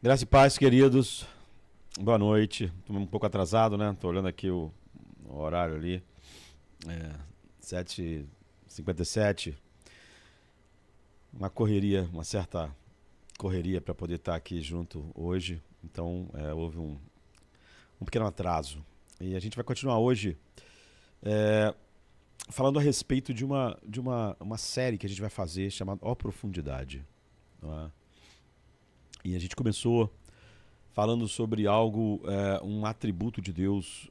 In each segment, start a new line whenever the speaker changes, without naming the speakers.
Graça e paz, queridos. Boa noite. Estou um pouco atrasado, né? Tô olhando aqui o horário ali. 7h57. Uma correria, uma certa correria para poder estar aqui junto hoje. Então, houve um pequeno atraso. E a gente vai continuar hoje é, falando a respeito de uma série que a gente vai fazer chamada Ó Profundidade. Não é? E a gente começou falando sobre algo, um atributo de Deus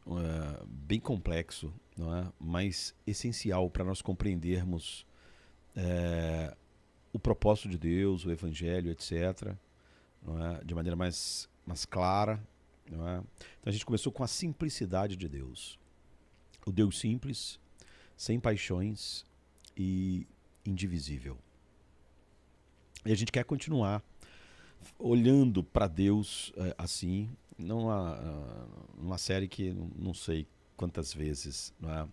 bem complexo, não é? Mas essencial para nós compreendermos o propósito de Deus, o Evangelho, etc., não é? De maneira mais clara. Não é? Então a gente começou com a simplicidade de Deus. O Deus simples, sem paixões e indivisível. E a gente quer continuar olhando para Deus assim, numa série que não sei quantas vezes, não é?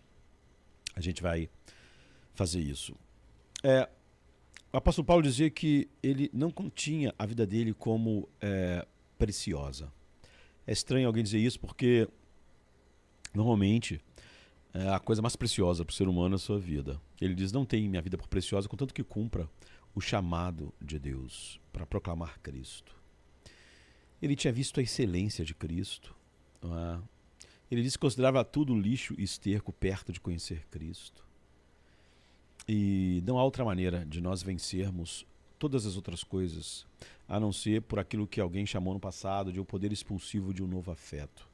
A gente vai fazer isso. O apóstolo Paulo dizia que ele não continha a vida dele como preciosa. É estranho alguém dizer isso porque normalmente a coisa mais preciosa para o ser humano é a sua vida. Ele diz: não tem minha vida por preciosa, contanto que cumpra o chamado de Deus para proclamar Cristo. Ele tinha visto a excelência de Cristo. Não é? Ele disse que considerava tudo lixo e esterco perto de conhecer Cristo. E não há outra maneira de nós vencermos todas as outras coisas, a não ser por aquilo que alguém chamou no passado de o poder expulsivo de um novo afeto.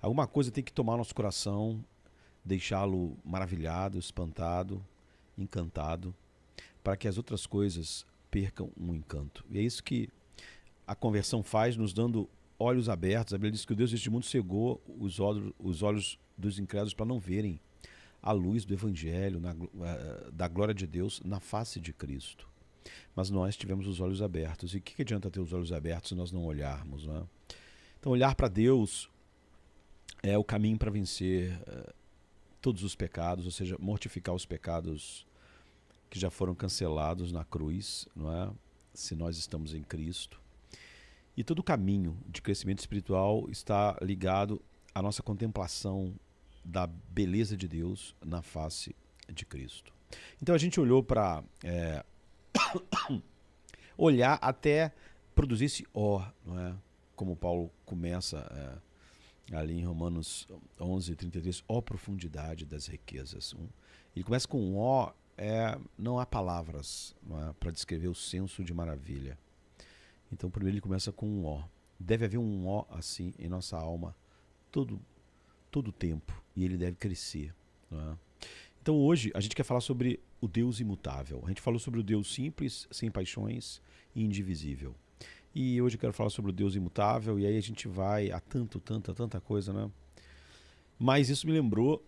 Alguma coisa tem que tomar nosso coração, deixá-lo maravilhado, espantado, encantado, para que as outras coisas percam um encanto. E é isso que a conversão faz, nos dando olhos abertos. A Bíblia diz que o Deus deste mundo cegou os olhos dos incrédulos para não verem a luz do Evangelho, da glória de Deus na face de Cristo. Mas nós tivemos os olhos abertos. E o que adianta ter os olhos abertos se nós não olharmos? Não é? Então, olhar para Deus é o caminho para vencer todos os pecados, ou seja, mortificar os pecados que já foram cancelados na cruz, não é? Se nós estamos em Cristo. E todo o caminho de crescimento espiritual está ligado à nossa contemplação da beleza de Deus na face de Cristo. Então a gente olhou para olhar até produzir esse ó, não é? Como Paulo começa ali em Romanos 11:33, ó profundidade das riquezas. Ele começa com um ó, não há palavras para descrever o senso de maravilha. Então primeiro ele começa com um ó. Deve haver um ó assim em nossa alma todo o tempo, e ele deve crescer. Não é? Então hoje a gente quer falar sobre o Deus imutável. A gente falou sobre o Deus simples, sem paixões e indivisível. E hoje eu quero falar sobre o Deus imutável, e aí a gente vai a tanta coisa, né? Mas isso me lembrou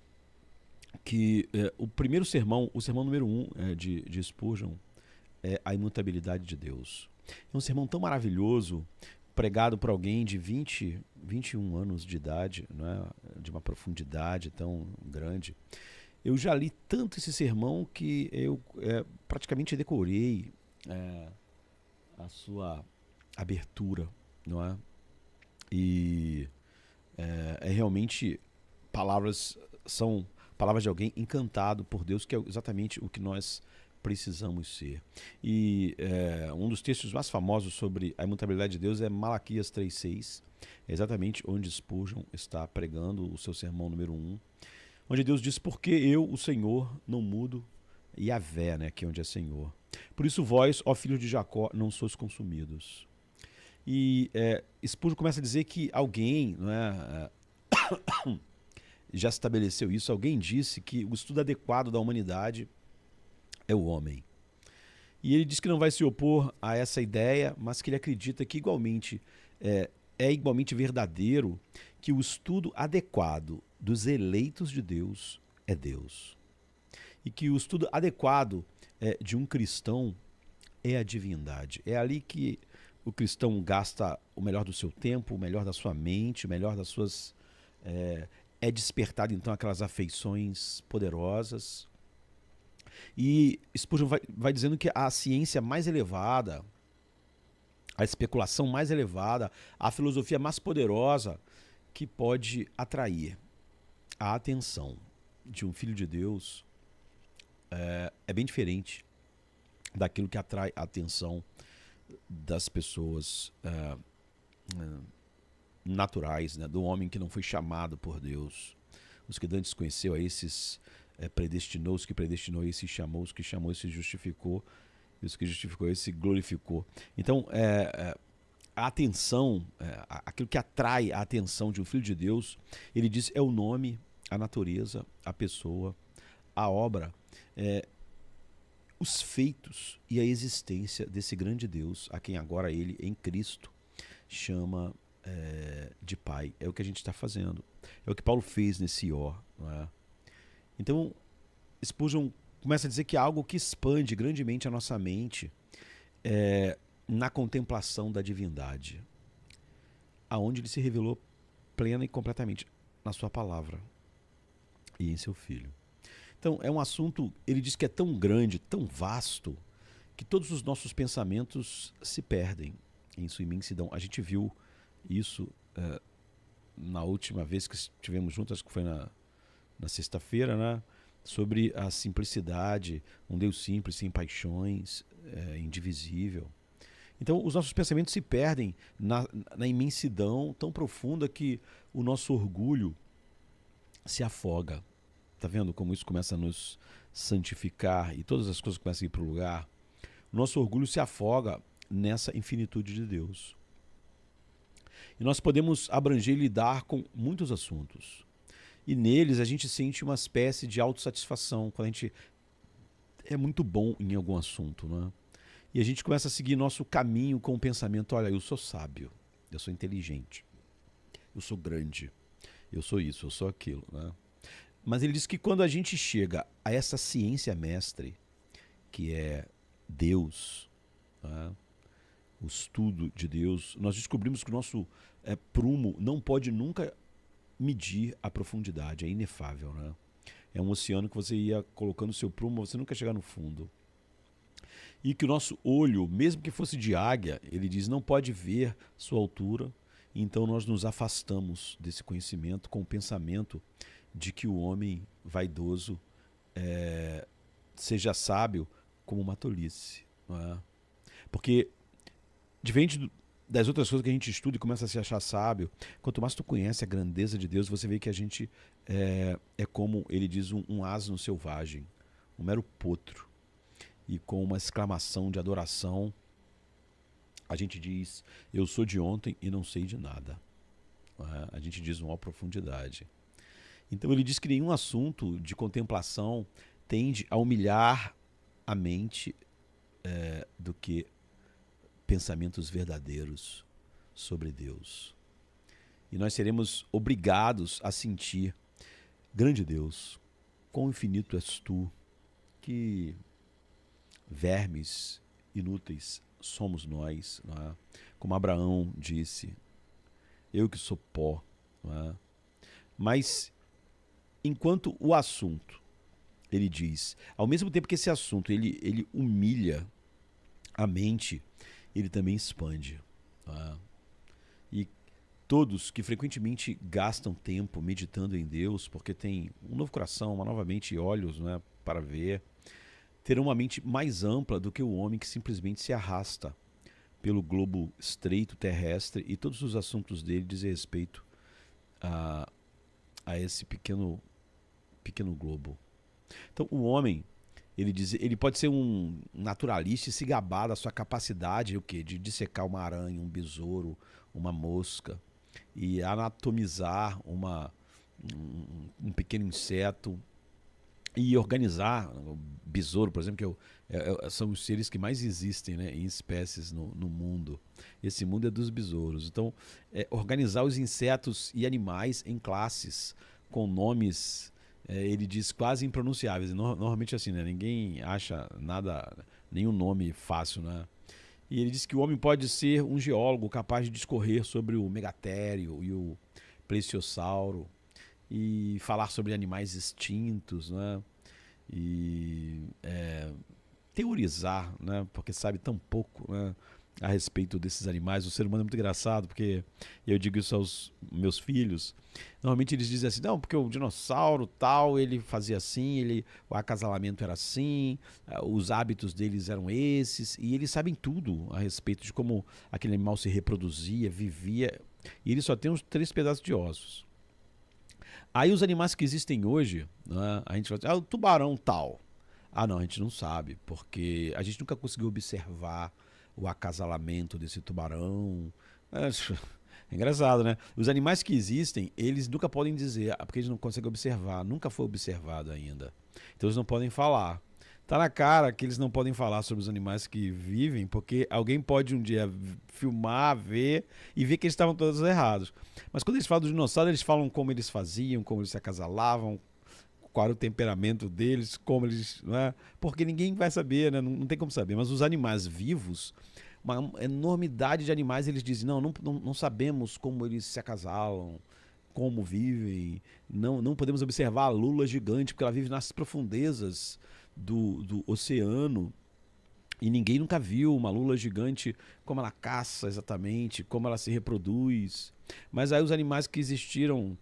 que o primeiro sermão, o sermão número 1 de Spurgeon, é a imutabilidade de Deus. É um sermão tão maravilhoso, pregado por alguém de 21 anos de idade, não é? De uma profundidade tão grande. Eu já li tanto esse sermão que eu praticamente decorei a sua abertura, não é? E realmente são palavras de alguém encantado por Deus, que é exatamente o que nós precisamos ser. E um dos textos mais famosos sobre a imutabilidade de Deus é Malaquias 3:6, exatamente onde Spurgeon está pregando o seu sermão número 1, onde Deus diz: porque eu, o Senhor, não mudo, Yahvé, né, que é onde é Senhor. Por isso vós, ó filhos de Jacó, não sois consumidos. E Spurgeon começa a dizer que alguém, não é, já estabeleceu isso, alguém disse que o estudo adequado da humanidade é o homem. E ele diz que não vai se opor a essa ideia, mas que ele acredita que igualmente é igualmente verdadeiro que o estudo adequado dos eleitos de Deus é Deus. E que o estudo adequado de um cristão é a divindade. É ali que o cristão gasta o melhor do seu tempo, o melhor da sua mente, o melhor das suas... É despertado então aquelas afeições poderosas. E Spurgeon vai dizendo que a ciência mais elevada, a especulação mais elevada, a filosofia mais poderosa que pode atrair a atenção de um filho de Deus é bem diferente daquilo que atrai a atenção das pessoas naturais, né? Do homem que não foi chamado por Deus. Os que Dantes conheceu, a esses predestinou, os que predestinou, a esses chamou, os que chamou, esse justificou, e os que justificou, esse glorificou. Então, a atenção, aquilo que atrai a atenção de um filho de Deus, ele diz, é o nome, a natureza, a pessoa, a obra, os feitos e a existência desse grande Deus, a quem agora ele, em Cristo, chama de Pai. É o que a gente está fazendo. É o que Paulo fez nesse ó. Não é? Então, Spurgeon começa a dizer que é algo que expande grandemente a nossa mente na contemplação da divindade, aonde ele se revelou plena e completamente na sua palavra e em seu Filho. Então, é um assunto, ele diz que é tão grande, tão vasto, que todos os nossos pensamentos se perdem em sua imensidão. A gente viu isso na última vez que estivemos juntos, acho que foi na sexta-feira, né? Sobre a simplicidade, um Deus simples, sem paixões, indivisível. Então, os nossos pensamentos se perdem na imensidão tão profunda que o nosso orgulho se afoga. Tá vendo como isso começa a nos santificar e todas as coisas começam a ir para o lugar? O nosso orgulho se afoga nessa infinitude de Deus. E nós podemos abranger e lidar com muitos assuntos. E neles a gente sente uma espécie de autossatisfação, quando a gente é muito bom em algum assunto, né? E a gente começa a seguir nosso caminho com o pensamento, olha, eu sou sábio, eu sou inteligente, eu sou grande, eu sou isso, eu sou aquilo, né? Mas ele diz que quando a gente chega a essa ciência mestre, que é Deus, né? O estudo de Deus, nós descobrimos que o nosso prumo não pode nunca medir a profundidade, é inefável, né? É um oceano que você ia colocando o seu prumo, você nunca ia chegar no fundo. E que o nosso olho, mesmo que fosse de águia, ele diz, não pode ver sua altura, então nós nos afastamos desse conhecimento com o pensamento de que o homem vaidoso seja sábio como uma tolice, não é? Porque, diferente das outras coisas que a gente estuda e começa a se achar sábio, quanto mais tu conhece a grandeza de Deus, você vê que a gente é como, ele diz, um asno selvagem, um mero potro. E com uma exclamação de adoração, a gente diz, eu sou de ontem e não sei de nada. Não é? A gente diz uma profundidade. Então ele diz que nenhum assunto de contemplação tende a humilhar a mente do que pensamentos verdadeiros sobre Deus. E nós seremos obrigados a sentir, grande Deus, quão infinito és tu, que vermes inúteis somos nós, não é? Como Abraão disse, eu que sou pó, não é? Mas enquanto o assunto, ele diz, ao mesmo tempo que esse assunto ele humilha a mente, ele também expande. Tá? E todos que frequentemente gastam tempo meditando em Deus, porque tem um novo coração, uma nova mente e olhos, né, para ver, terão uma mente mais ampla do que o homem que simplesmente se arrasta pelo globo estreito terrestre e todos os assuntos dele dizem respeito a esse pequeno globo. Então o homem, ele pode ser um naturalista e se gabar da sua capacidade de dissecar uma aranha, um besouro, uma mosca e anatomizar um pequeno inseto e organizar o besouro, por exemplo, que são os seres que mais existem, né, em espécies no mundo. Esse mundo é dos besouros. Então, organizar os insetos e animais em classes com nomes, ele diz, quase impronunciáveis. Normalmente assim, né, ninguém acha nenhum nome fácil, né? E ele diz que o homem pode ser um geólogo capaz de discorrer sobre o megatério e o plesiosauro e falar sobre animais extintos, né? E teorizar, né? Porque sabe tão pouco, né? a respeito desses animais. O ser humano é muito engraçado, porque eu digo isso aos meus filhos. Normalmente eles dizem assim, não, porque o dinossauro tal, ele fazia assim, o acasalamento era assim, os hábitos deles eram esses, e eles sabem tudo a respeito de como aquele animal se reproduzia, vivia, e ele só tem uns 3 pedaços de ossos. Aí os animais que existem hoje, né, a gente fala assim, o tubarão tal. Ah, não, a gente não sabe, porque a gente nunca conseguiu observar o acasalamento desse tubarão. É, é engraçado, né? Os animais que existem, eles nunca podem dizer, porque eles não conseguem observar, nunca foi observado ainda. Então eles não podem falar. Tá na cara que eles não podem falar sobre os animais que vivem, porque alguém pode um dia filmar, ver e ver que eles estavam todos errados. Mas quando eles falam dos dinossauros, eles falam como eles faziam, como eles se acasalavam, qual era o temperamento deles, como eles. Não é? Porque ninguém vai saber, né? Não tem como saber. Mas os animais vivos, uma enormidade de animais, eles dizem: não sabemos como eles se acasalam, como vivem, não podemos observar a lula gigante, porque ela vive nas profundezas do oceano. E ninguém nunca viu uma lula gigante, como ela caça exatamente, como ela se reproduz. Mas aí os animais que existiram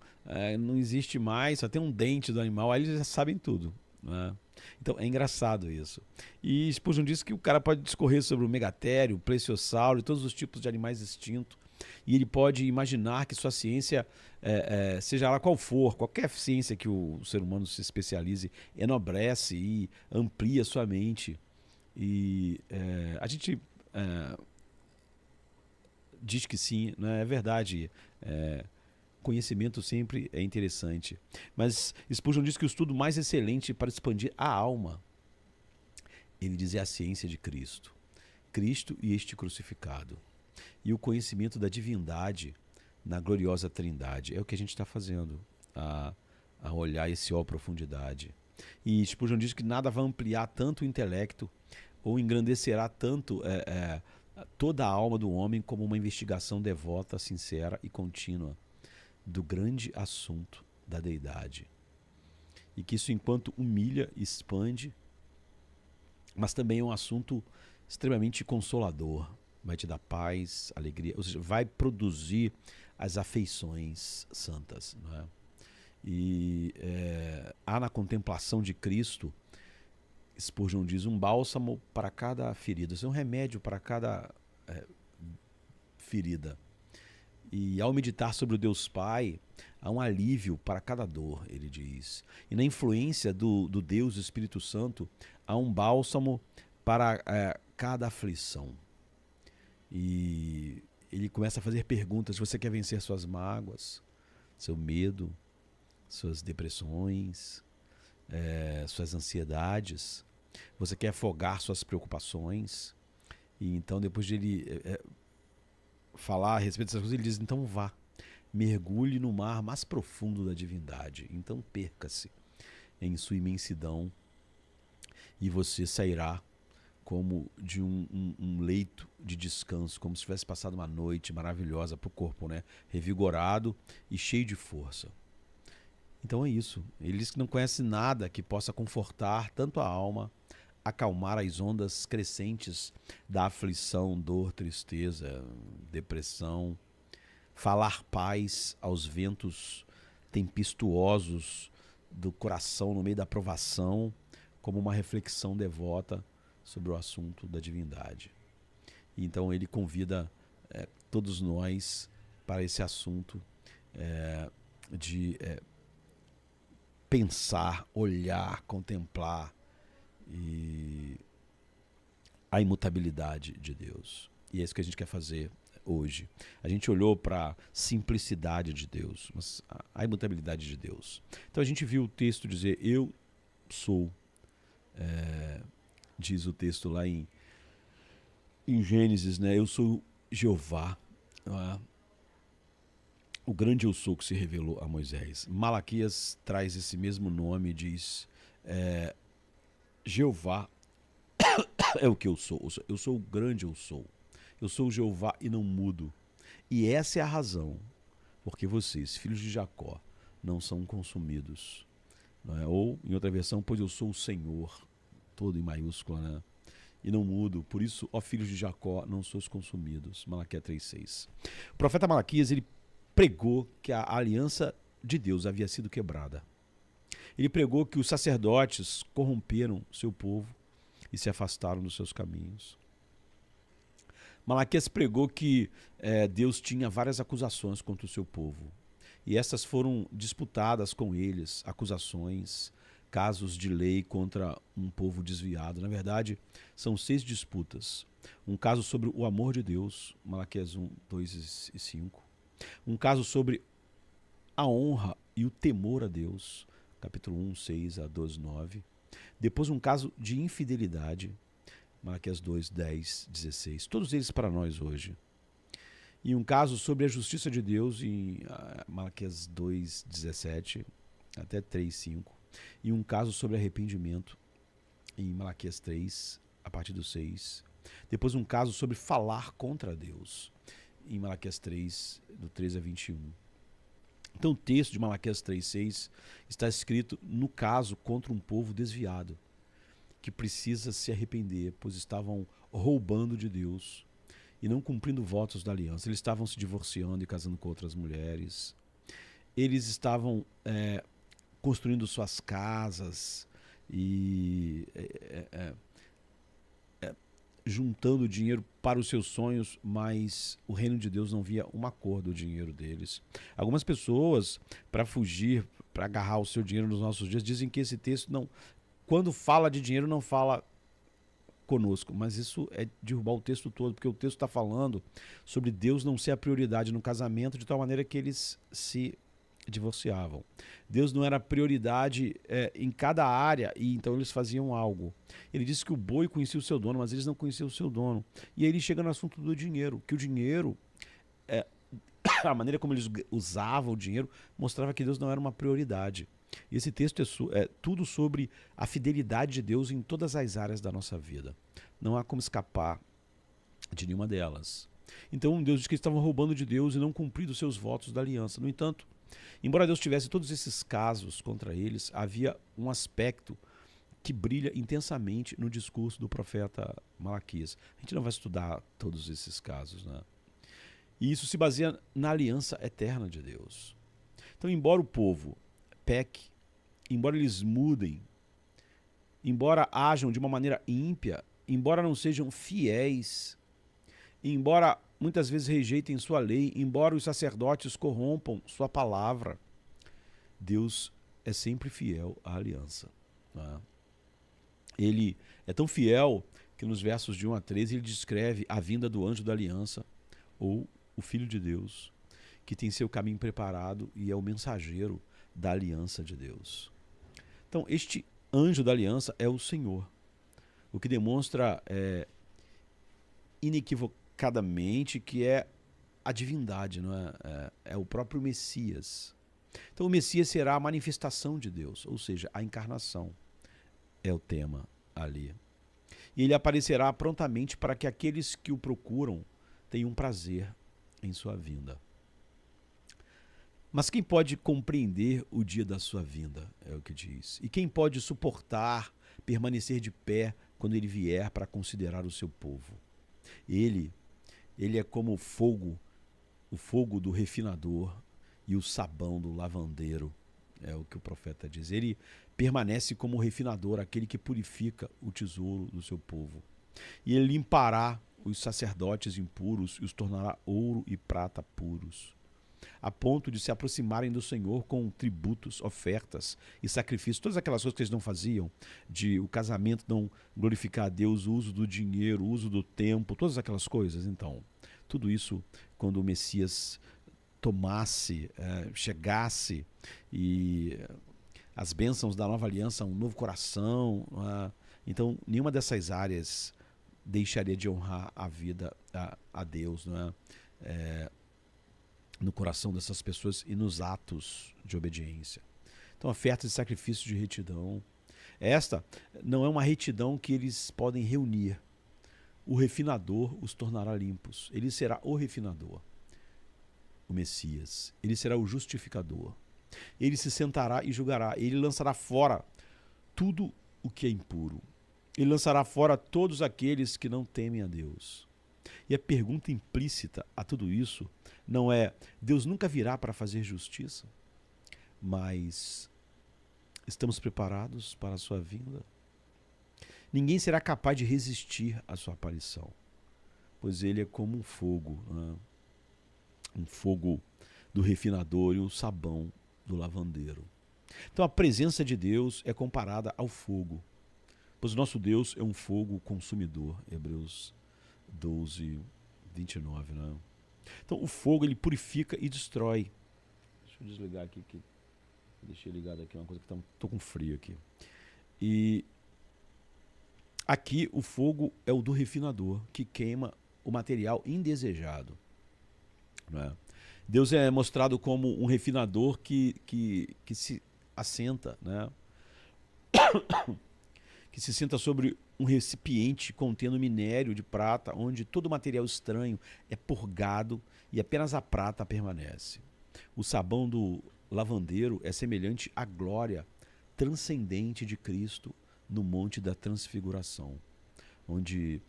não existe mais, só tem um dente do animal, aí eles já sabem tudo. Né? Então é engraçado isso. E Spurgeon disse que o cara pode discorrer sobre o megatério, o plesiosauro e todos os tipos de animais extintos. E ele pode imaginar que sua ciência, seja ela qual for, qualquer ciência que o ser humano se especialize, enobrece e amplia sua mente. E a gente diz que sim, né? É verdade. Conhecimento sempre é interessante. Mas Spurgeon diz que o estudo mais excelente para expandir a alma, ele diz, é a ciência de Cristo. Cristo e este crucificado. E o conhecimento da divindade na gloriosa Trindade. É o que a gente está fazendo, a olhar esse ó profundidade. E Spurgeon diz que nada vai ampliar tanto o intelecto ou engrandecerá tanto toda a alma do homem como uma investigação devota, sincera e contínua do grande assunto da deidade. E que isso, enquanto humilha, expande, mas também é um assunto extremamente consolador. Vai te dar paz, alegria, ou seja, vai produzir as afeições santas. Não é? E há na contemplação de Cristo, Spurgeon diz, um bálsamo para cada ferida, é um remédio para cada ferida. E ao meditar sobre o Deus Pai, há um alívio para cada dor, ele diz. E na influência do Deus Espírito Santo, há um bálsamo para cada aflição. E ele começa a fazer perguntas: você quer vencer suas mágoas, seu medo, suas depressões, suas ansiedades? Você quer afogar suas preocupações? E então, depois de ele falar a respeito dessas coisas, ele diz: então vá, mergulhe no mar mais profundo da divindade. Então perca-se em sua imensidão e você sairá como de um leito de descanso, como se tivesse passado uma noite maravilhosa para o corpo, né? Revigorado e cheio de força. Então é isso. Ele diz que não conhece nada que possa confortar tanto a alma, acalmar as ondas crescentes da aflição, dor, tristeza, depressão, falar paz aos ventos tempestuosos do coração no meio da provação, como uma reflexão devota sobre o assunto da divindade. E então ele convida todos nós para esse assunto de pensar, olhar, contemplar e a imutabilidade de Deus. E é isso que a gente quer fazer hoje. A gente olhou para a simplicidade de Deus, mas a imutabilidade de Deus. Então a gente viu o texto dizer: eu sou, diz o texto lá em Gênesis, né? Eu sou Jeová, o grande eu sou que se revelou a Moisés. Malaquias traz esse mesmo nome e diz: Jeová é o que eu sou o grande eu sou. Eu sou o Jeová e não mudo. E essa é a razão porque vocês, filhos de Jacó, não são consumidos. Não é? Ou, em outra versão, pois eu sou o Senhor, todo em maiúscula, né? e não mudo. Por isso, ó filhos de Jacó, não sois consumidos. Malaquias 3:6. O profeta Malaquias, ele pregou que a aliança de Deus havia sido quebrada. Ele pregou que os sacerdotes corromperam seu povo e se afastaram dos seus caminhos. Malaquias pregou que Deus tinha várias acusações contra o seu povo. E essas foram disputadas com eles, acusações, casos de lei contra um povo desviado. Na verdade, são 6 disputas. Um caso sobre o amor de Deus, Malaquias 1, 2 e 5. Um caso sobre a honra e o temor a Deus, capítulo 1, 6 a 12, 9. Depois um caso de infidelidade, Malaquias 2, 10, 16. Todos eles para nós hoje. E um caso sobre a justiça de Deus em Malaquias 2, 17 até 3, 5. E um caso sobre arrependimento em Malaquias 3, a partir do 6. Depois um caso sobre falar contra Deus em Malaquias 3, do 13 a 21. Então o texto de Malaquias 3:6 está escrito no caso contra um povo desviado, que precisa se arrepender, pois estavam roubando de Deus e não cumprindo votos da aliança. Eles estavam se divorciando e casando com outras mulheres. Eles estavam construindo suas casas e juntando dinheiro para os seus sonhos, mas o reino de Deus não via uma cor do dinheiro deles. Algumas pessoas, para fugir, para agarrar o seu dinheiro nos nossos dias, dizem que esse texto não, quando fala de dinheiro, não fala conosco, mas isso é derrubar o texto todo, porque o texto está falando sobre Deus não ser a prioridade no casamento, de tal maneira que eles se divorciavam. Deus não era prioridade em cada área, e então eles faziam algo. Ele disse que o boi conhecia o seu dono, mas eles não conheciam o seu dono. E aí ele chega no assunto do dinheiro, que o dinheiro, a maneira como eles usavam o dinheiro, mostrava que Deus não era uma prioridade. E esse texto é tudo sobre a fidelidade de Deus em todas as áreas da nossa vida. Não há como escapar de nenhuma delas. Então Deus diz que eles estavam roubando de Deus e não cumprindo os seus votos da aliança. No entanto, embora Deus tivesse todos esses casos contra eles, havia um aspecto que brilha intensamente no discurso do profeta Malaquias. A gente não vai estudar todos esses casos, né? E isso se baseia na aliança eterna de Deus. Então, embora o povo peque, embora eles mudem, embora ajam de uma maneira ímpia, embora não sejam fiéis, embora muitas vezes rejeitem sua lei, embora os sacerdotes corrompam sua palavra, Deus é sempre fiel à aliança. Né? Ele é tão fiel que nos versos de 1 a 13 ele descreve a vinda do anjo da aliança, ou o Filho de Deus, que tem seu caminho preparado e é o mensageiro da aliança de Deus. Então, este anjo da aliança é o Senhor, o que demonstra inequivocadamente que é a divindade, não é? É o próprio Messias. Então, o Messias será a manifestação de Deus, ou seja, a encarnação é o tema ali. E ele aparecerá prontamente para que aqueles que o procuram tenham prazer em sua vinda. Mas quem pode compreender o dia da sua vinda, é o que diz. E quem pode suportar, permanecer de pé quando ele vier para considerar o seu povo? Ele é como o fogo do refinador e o sabão do lavandeiro, é o que o profeta diz. Ele permanece como o refinador, aquele que purifica o tesouro do seu povo. E ele limpará os sacerdotes impuros e os tornará ouro e prata puros, a ponto de se aproximarem do Senhor com tributos, ofertas e sacrifícios, todas aquelas coisas que eles não faziam, de o casamento não glorificar a Deus, o uso do dinheiro, o uso do tempo, todas aquelas coisas. Então, tudo isso, quando o Messias chegasse, e as bênçãos da nova aliança, um novo coração, então nenhuma dessas áreas deixaria de honrar a vida a Deus, não é? No coração dessas pessoas e nos atos de obediência. Então, ofertas e sacrifícios de retidão. Esta não é uma retidão que eles podem reunir. O refinador os tornará limpos. Ele será o refinador, o Messias. Ele será o justificador. Ele se sentará e julgará. Ele lançará fora tudo o que é impuro. Ele lançará fora todos aqueles que não temem a Deus. E a pergunta implícita a tudo isso não é: Deus nunca virá para fazer justiça, mas estamos preparados para a sua vinda? Ninguém será capaz de resistir à sua aparição, pois ele é como um fogo, né? Um fogo do refinador e o sabão do lavandeiro. Então a presença de Deus é comparada ao fogo, pois o nosso Deus é um fogo consumidor. Hebreus 12, 29. Né? Então o fogo ele purifica e destrói. Deixa eu desligar aqui, que deixei ligado aqui uma coisa que estou com frio aqui. E aqui o fogo é o do refinador, que queima o material indesejado. Né? Deus é mostrado como um refinador que se assenta, né? Que se senta sobre um recipiente contendo minério de prata, onde todo material estranho é purgado e apenas a prata permanece. O sabão do lavandeiro é semelhante à glória transcendente de Cristo no Monte da Transfiguração, onde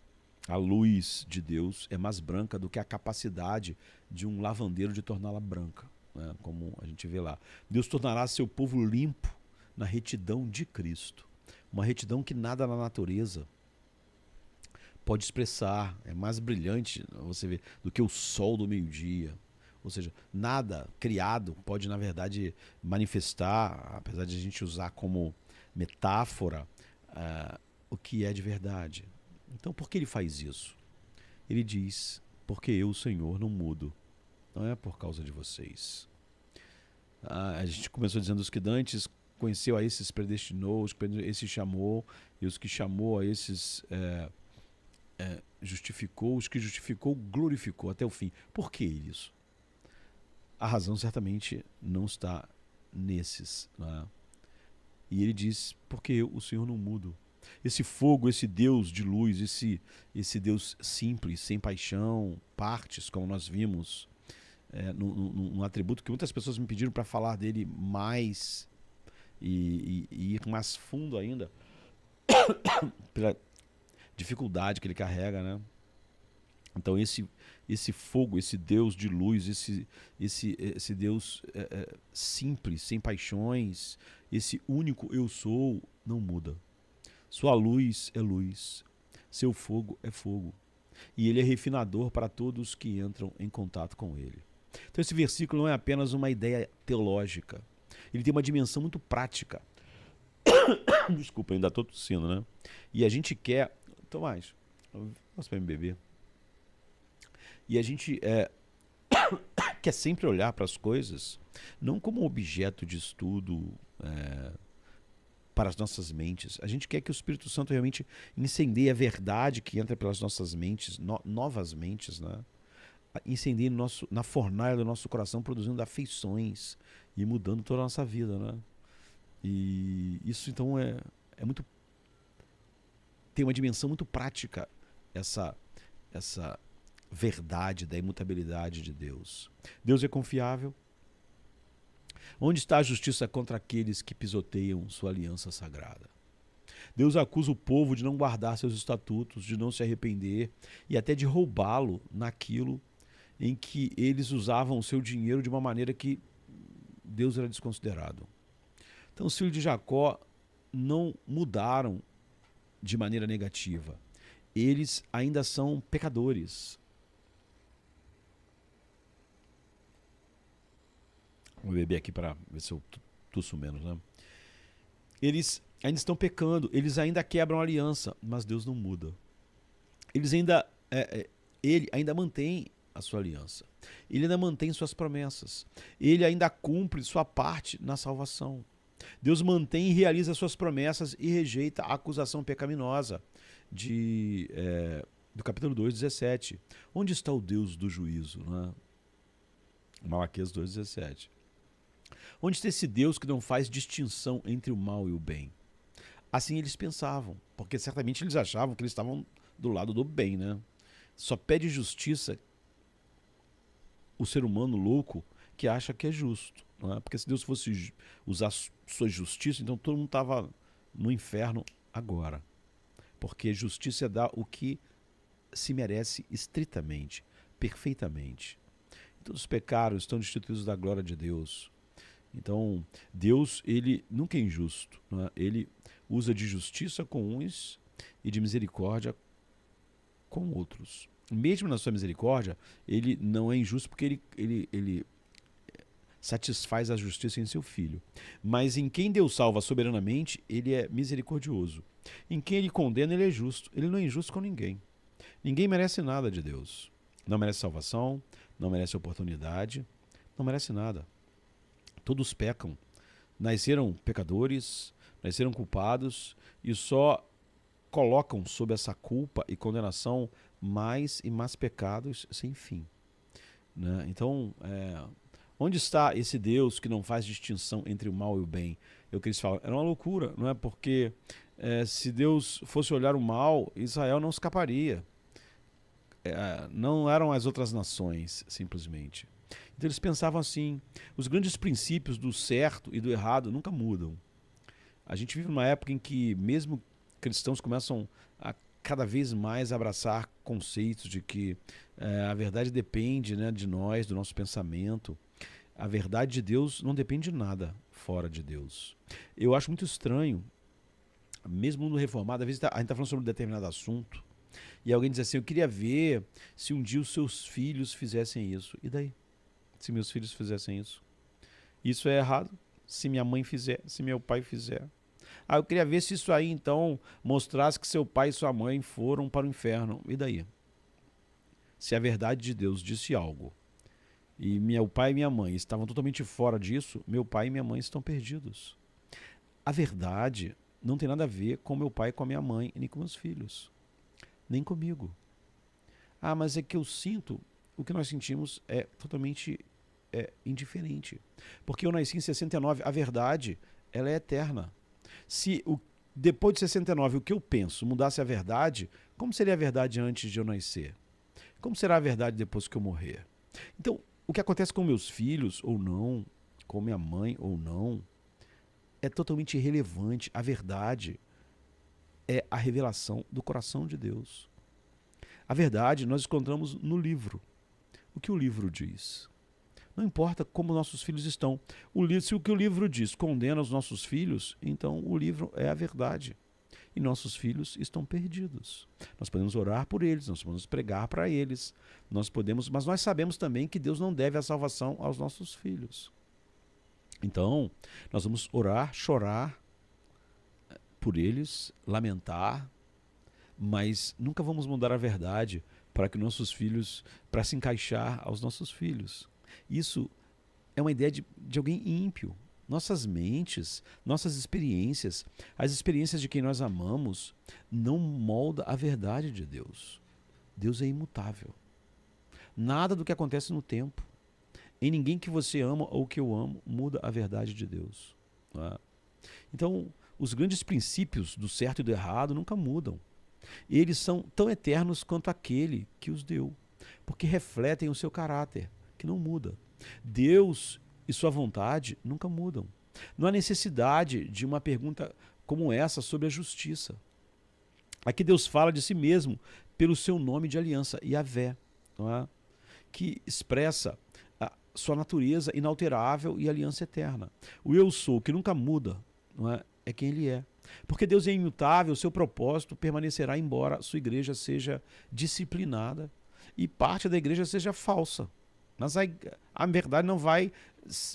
a luz de Deus é mais branca do que a capacidade de um lavandeiro de torná-la branca, né? Como a gente vê lá. Deus tornará seu povo limpo na retidão de Cristo. Uma retidão que nada na natureza pode expressar. É mais brilhante, você vê, do que o sol do meio-dia. Ou seja, nada criado pode, na verdade, manifestar, apesar de a gente usar como metáfora, o que é de verdade. Então, por que ele faz isso? Ele diz: porque eu, o Senhor, não mudo. Não é por causa de vocês. A gente começou dizendo os que dantes conheceu, a esses predestinou, os que esses chamou, e os que chamou, a esses justificou, os que justificou, glorificou até o fim. Por que isso? A razão certamente não está nesses. Né? E ele diz: porque eu, o Senhor, não mudo. Esse fogo, esse Deus de luz, esse Deus simples, sem paixão, partes, como nós vimos, num atributo que muitas pessoas me pediram para falar dele mais e ir mais fundo ainda, pela dificuldade que ele carrega, né? Então esse fogo, esse Deus de luz, esse Deus simples, sem paixões, esse único eu sou, não muda. Sua luz é luz, seu fogo é fogo, e ele é refinador para todos que entram em contato com ele. Então esse versículo não é apenas uma ideia teológica, ele tem uma dimensão muito prática. Desculpa, ainda estou tossindo, né? E a gente quer... Tomás, posso para me beber? E a gente quer sempre olhar para as coisas não como um objeto de estudo para as nossas mentes. A gente quer que o Espírito Santo realmente incendeie a verdade que entra pelas nossas mentes, novas mentes, né? Incendeie na fornalha do nosso coração, produzindo afeições e mudando toda a nossa vida, né? E isso então é muito... tem uma dimensão muito prática, essa verdade da imutabilidade de Deus. Deus é confiável. Onde está a justiça contra aqueles que pisoteiam sua aliança sagrada? Deus acusa o povo de não guardar seus estatutos, de não se arrepender e até de roubá-lo naquilo em que eles usavam o seu dinheiro de uma maneira que Deus era desconsiderado. Então os filhos de Jacó não mudaram de maneira negativa. Eles ainda são pecadores. Vou beber aqui para ver se eu tuço menos, né? Eles ainda estão pecando, eles ainda quebram a aliança, mas Deus não muda. Ele ainda mantém a sua aliança. Ele ainda mantém suas promessas. Ele ainda cumpre sua parte na salvação. Deus mantém e realiza suas promessas e rejeita a acusação pecaminosa do capítulo 2, 17. Onde está o Deus do juízo? Né? Malaquias 2, 17. Onde está esse Deus que não faz distinção entre o mal e o bem? Assim eles pensavam, porque certamente eles achavam que eles estavam do lado do bem, né? Só pede justiça o ser humano louco que acha que é justo, não é? Porque se Deus fosse usar sua justiça, então todo mundo estava no inferno agora. porque justiça é dar o que se merece estritamente, perfeitamente. Todos os pecados estão destituídos da glória de Deus. Então, Deus, ele nunca é injusto, né? Ele usa de justiça com uns e de misericórdia com outros. Mesmo na sua misericórdia, ele não é injusto porque ele satisfaz a justiça em seu Filho. Mas em quem Deus salva soberanamente, ele é misericordioso. Em quem ele condena, ele é justo. Ele não é injusto com ninguém. Ninguém merece nada de Deus. Não merece salvação, não merece oportunidade, não merece nada. Todos pecam. Nasceram pecadores, nasceram culpados e só colocam sob essa culpa e condenação mais e mais pecados sem fim, né? Então, onde está esse Deus que não faz distinção entre o mal e o bem? Eu queria falar, era uma loucura, não é? Porque se Deus fosse olhar o mal, Israel não escaparia. Não eram as outras nações, simplesmente. Então eles pensavam assim, os grandes princípios do certo e do errado nunca mudam. A gente vive numa época em que mesmo cristãos começam a cada vez mais abraçar conceitos de que a verdade depende, né, de nós, do nosso pensamento. A verdade de Deus não depende de nada fora de Deus. Eu acho muito estranho, mesmo no reformado, às vezes a gente está falando sobre um determinado assunto e alguém diz assim, eu queria ver se um dia os seus filhos fizessem isso. E daí? Se meus filhos fizessem isso? Isso é errado? Se minha mãe fizer, se meu pai fizer? Eu queria ver se isso aí, então, mostrasse que seu pai e sua mãe foram para o inferno. E daí? Se a verdade de Deus disse algo e meu pai e minha mãe estavam totalmente fora disso, meu pai e minha mãe estão perdidos. A verdade não tem nada a ver com meu pai, com a minha mãe, nem com meus filhos. Nem comigo. Mas é que eu sinto, o que nós sentimos é totalmente indiferente. Porque eu nasci em 69, a verdade, ela é eterna. Se depois de 69 o que eu penso mudasse a verdade, como seria a verdade antes de eu nascer? Como será a verdade depois que eu morrer? Então, o que acontece com meus filhos ou não, com minha mãe ou não, é totalmente irrelevante. A verdade é a revelação do coração de Deus. A verdade nós encontramos no livro. O que o livro diz? Não importa como nossos filhos estão. Se o que o livro diz condena os nossos filhos, então o livro é a verdade. E nossos filhos estão perdidos. Nós podemos orar por eles, nós podemos pregar para eles, mas nós sabemos também que Deus não deve a salvação aos nossos filhos. Então, nós vamos orar, chorar por eles, lamentar, mas nunca vamos mudar a verdade para que nossos filhos, para se encaixar aos nossos filhos. Isso é uma ideia de alguém ímpio. Nossas mentes, nossas experiências, as experiências de quem nós amamos, não molda a verdade de Deus. Deus é imutável. Nada do que acontece no tempo, em ninguém que você ama ou que eu amo, muda a verdade de Deus. Não é? Então, os grandes princípios do certo e do errado nunca mudam. Eles são tão eternos quanto aquele que os deu, porque refletem o seu caráter, que não muda. Deus e sua vontade nunca mudam. Não há necessidade de uma pergunta como essa sobre a justiça. Aqui Deus fala de si mesmo pelo seu nome de aliança, Yahvé, não é? Que expressa a sua natureza inalterável e aliança eterna. O eu sou, que nunca muda, não é? É quem ele é. Porque Deus é imutável, seu propósito permanecerá embora sua igreja seja disciplinada e parte da igreja seja falsa. Mas a verdade não vai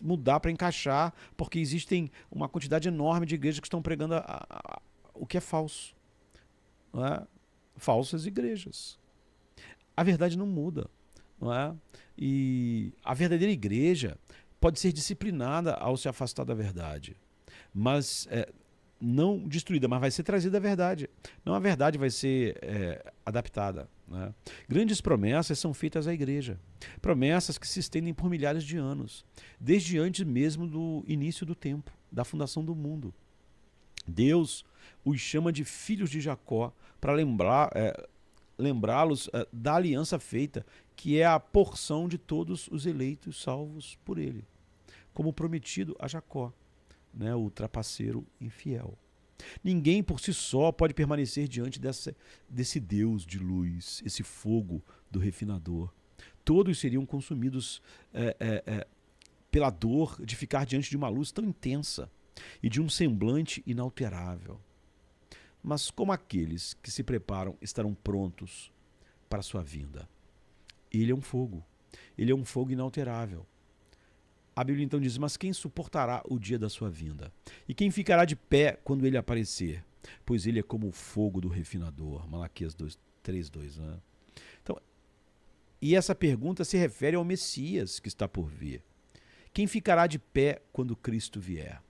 mudar para encaixar, porque existem uma quantidade enorme de igrejas que estão pregando o que é falso. Não é? Falsas igrejas. A verdade não muda. Não é? E a verdadeira igreja pode ser disciplinada ao se afastar da verdade. Mas não destruída, mas vai ser trazida a verdade. Não a verdade vai ser adaptada. Né? Grandes promessas são feitas à igreja. Promessas que se estendem por milhares de anos, desde antes mesmo do início do tempo, da fundação do mundo. Deus os chama de filhos de Jacó para lembrá-los da aliança feita, que é a porção de todos os eleitos salvos por ele, como prometido a Jacó, né, o trapaceiro infiel. Ninguém por si só pode permanecer diante desse Deus de luz, esse fogo do refinador. Todos seriam consumidos pela dor de ficar diante de uma luz tão intensa e de um semblante inalterável. Mas como aqueles que se preparam estarão prontos para a sua vinda? Ele é um fogo inalterável. A Bíblia então diz, mas quem suportará o dia da sua vinda? E quem ficará de pé quando ele aparecer? Pois ele é como o fogo do refinador. Malaquias 3:2. Né? Então, e essa pergunta se refere ao Messias que está por vir. Quem ficará de pé quando Cristo vier?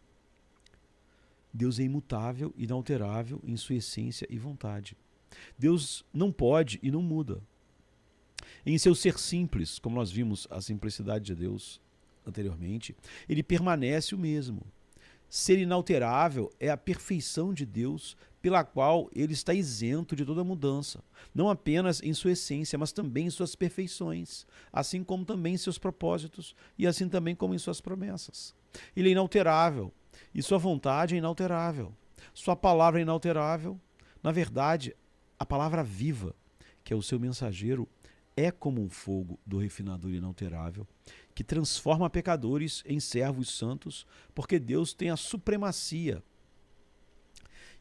Deus é imutável, inalterável em sua essência e vontade. Deus não pode e não muda. Em seu ser simples, como nós vimos a simplicidade de Deus anteriormente, ele permanece o mesmo. Ser inalterável é a perfeição de Deus pela qual ele está isento de toda mudança, não apenas em sua essência, mas também em suas perfeições, assim como também em seus propósitos e assim também como em suas promessas. Ele é inalterável e sua vontade é inalterável. Sua palavra é inalterável. Na verdade, a palavra viva, que é o seu mensageiro, é como um fogo do refinador inalterável, que transforma pecadores em servos santos, porque Deus tem a supremacia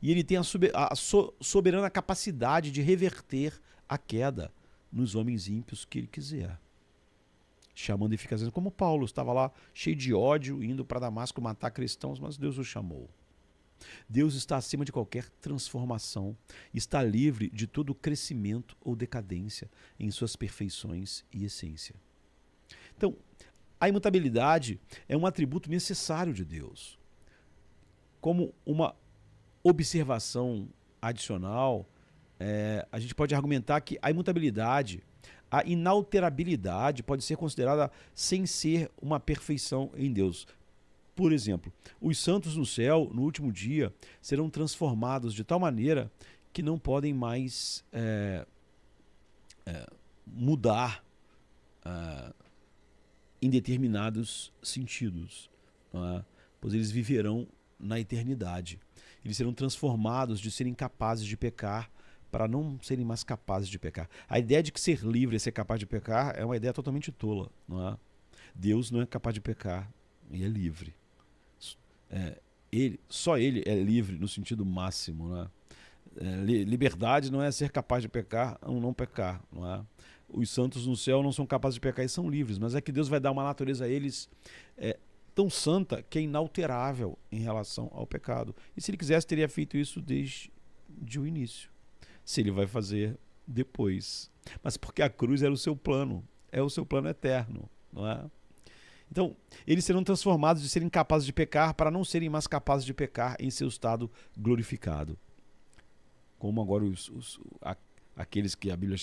e ele tem a soberana capacidade de reverter a queda nos homens ímpios que ele quiser. Chamando eficazmente, como Paulo estava lá cheio de ódio, indo para Damasco matar cristãos, mas Deus o chamou. Deus está acima de qualquer transformação, está livre de todo crescimento ou decadência em suas perfeições e essência. Então, a imutabilidade é um atributo necessário de Deus. Como uma observação adicional, a gente pode argumentar que a imutabilidade, a inalterabilidade pode ser considerada sem ser uma perfeição em Deus. Por exemplo, os santos no céu, no último dia, serão transformados de tal maneira que não podem mais mudar em determinados sentidos, não é? Pois eles viverão na eternidade. Eles serão transformados de serem capazes de pecar para não serem mais capazes de pecar. A ideia de que ser livre é ser capaz de pecar é uma ideia totalmente tola, não é? Deus não é capaz de pecar e é livre. Só ele é livre no sentido máximo, né? Liberdade não é ser capaz de pecar ou não pecar, não é? Os santos no céu não são capazes de pecar e são livres, mas é que Deus vai dar uma natureza a eles tão santa que é inalterável em relação ao pecado. E se ele quisesse, teria feito isso desde o início. Se ele vai fazer depois. Mas porque a cruz era o seu plano, é o seu plano eterno, não é? Então, eles serão transformados de serem capazes de pecar para não serem mais capazes de pecar em seu estado glorificado. Como agora aqueles que a Bíblia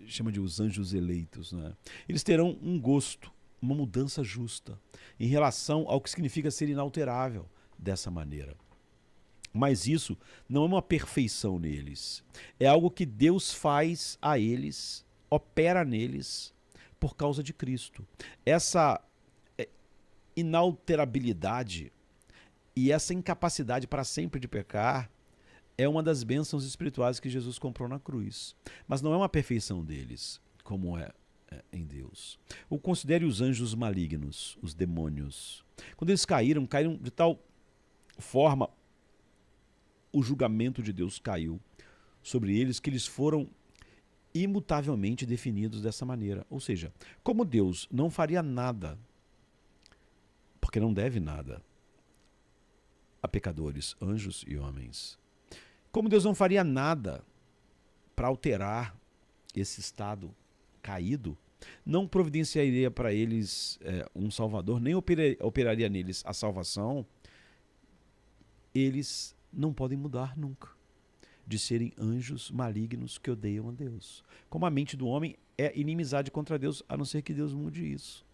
chama de os anjos eleitos. Né? Eles terão um gosto, uma mudança justa em relação ao que significa ser inalterável dessa maneira. Mas isso não é uma perfeição neles. É algo que Deus faz a eles, opera neles por causa de Cristo. Essa inalterabilidade e essa incapacidade para sempre de pecar é uma das bênçãos espirituais que Jesus comprou na cruz. Mas não é uma perfeição deles, como é em Deus. Ou considere os anjos malignos, os demônios. Quando eles caíram de tal forma, o julgamento de Deus caiu sobre eles que eles foram imutavelmente definidos dessa maneira. Ou seja, como Deus não faria nada, porque não deve nada a pecadores, anjos e homens. Como Deus não faria nada para alterar esse estado caído, não providenciaria para eles um Salvador, nem operaria neles a salvação, eles não podem mudar nunca de serem anjos malignos que odeiam a Deus. Como a mente do homem é inimizade contra Deus, a não ser que Deus mude isso.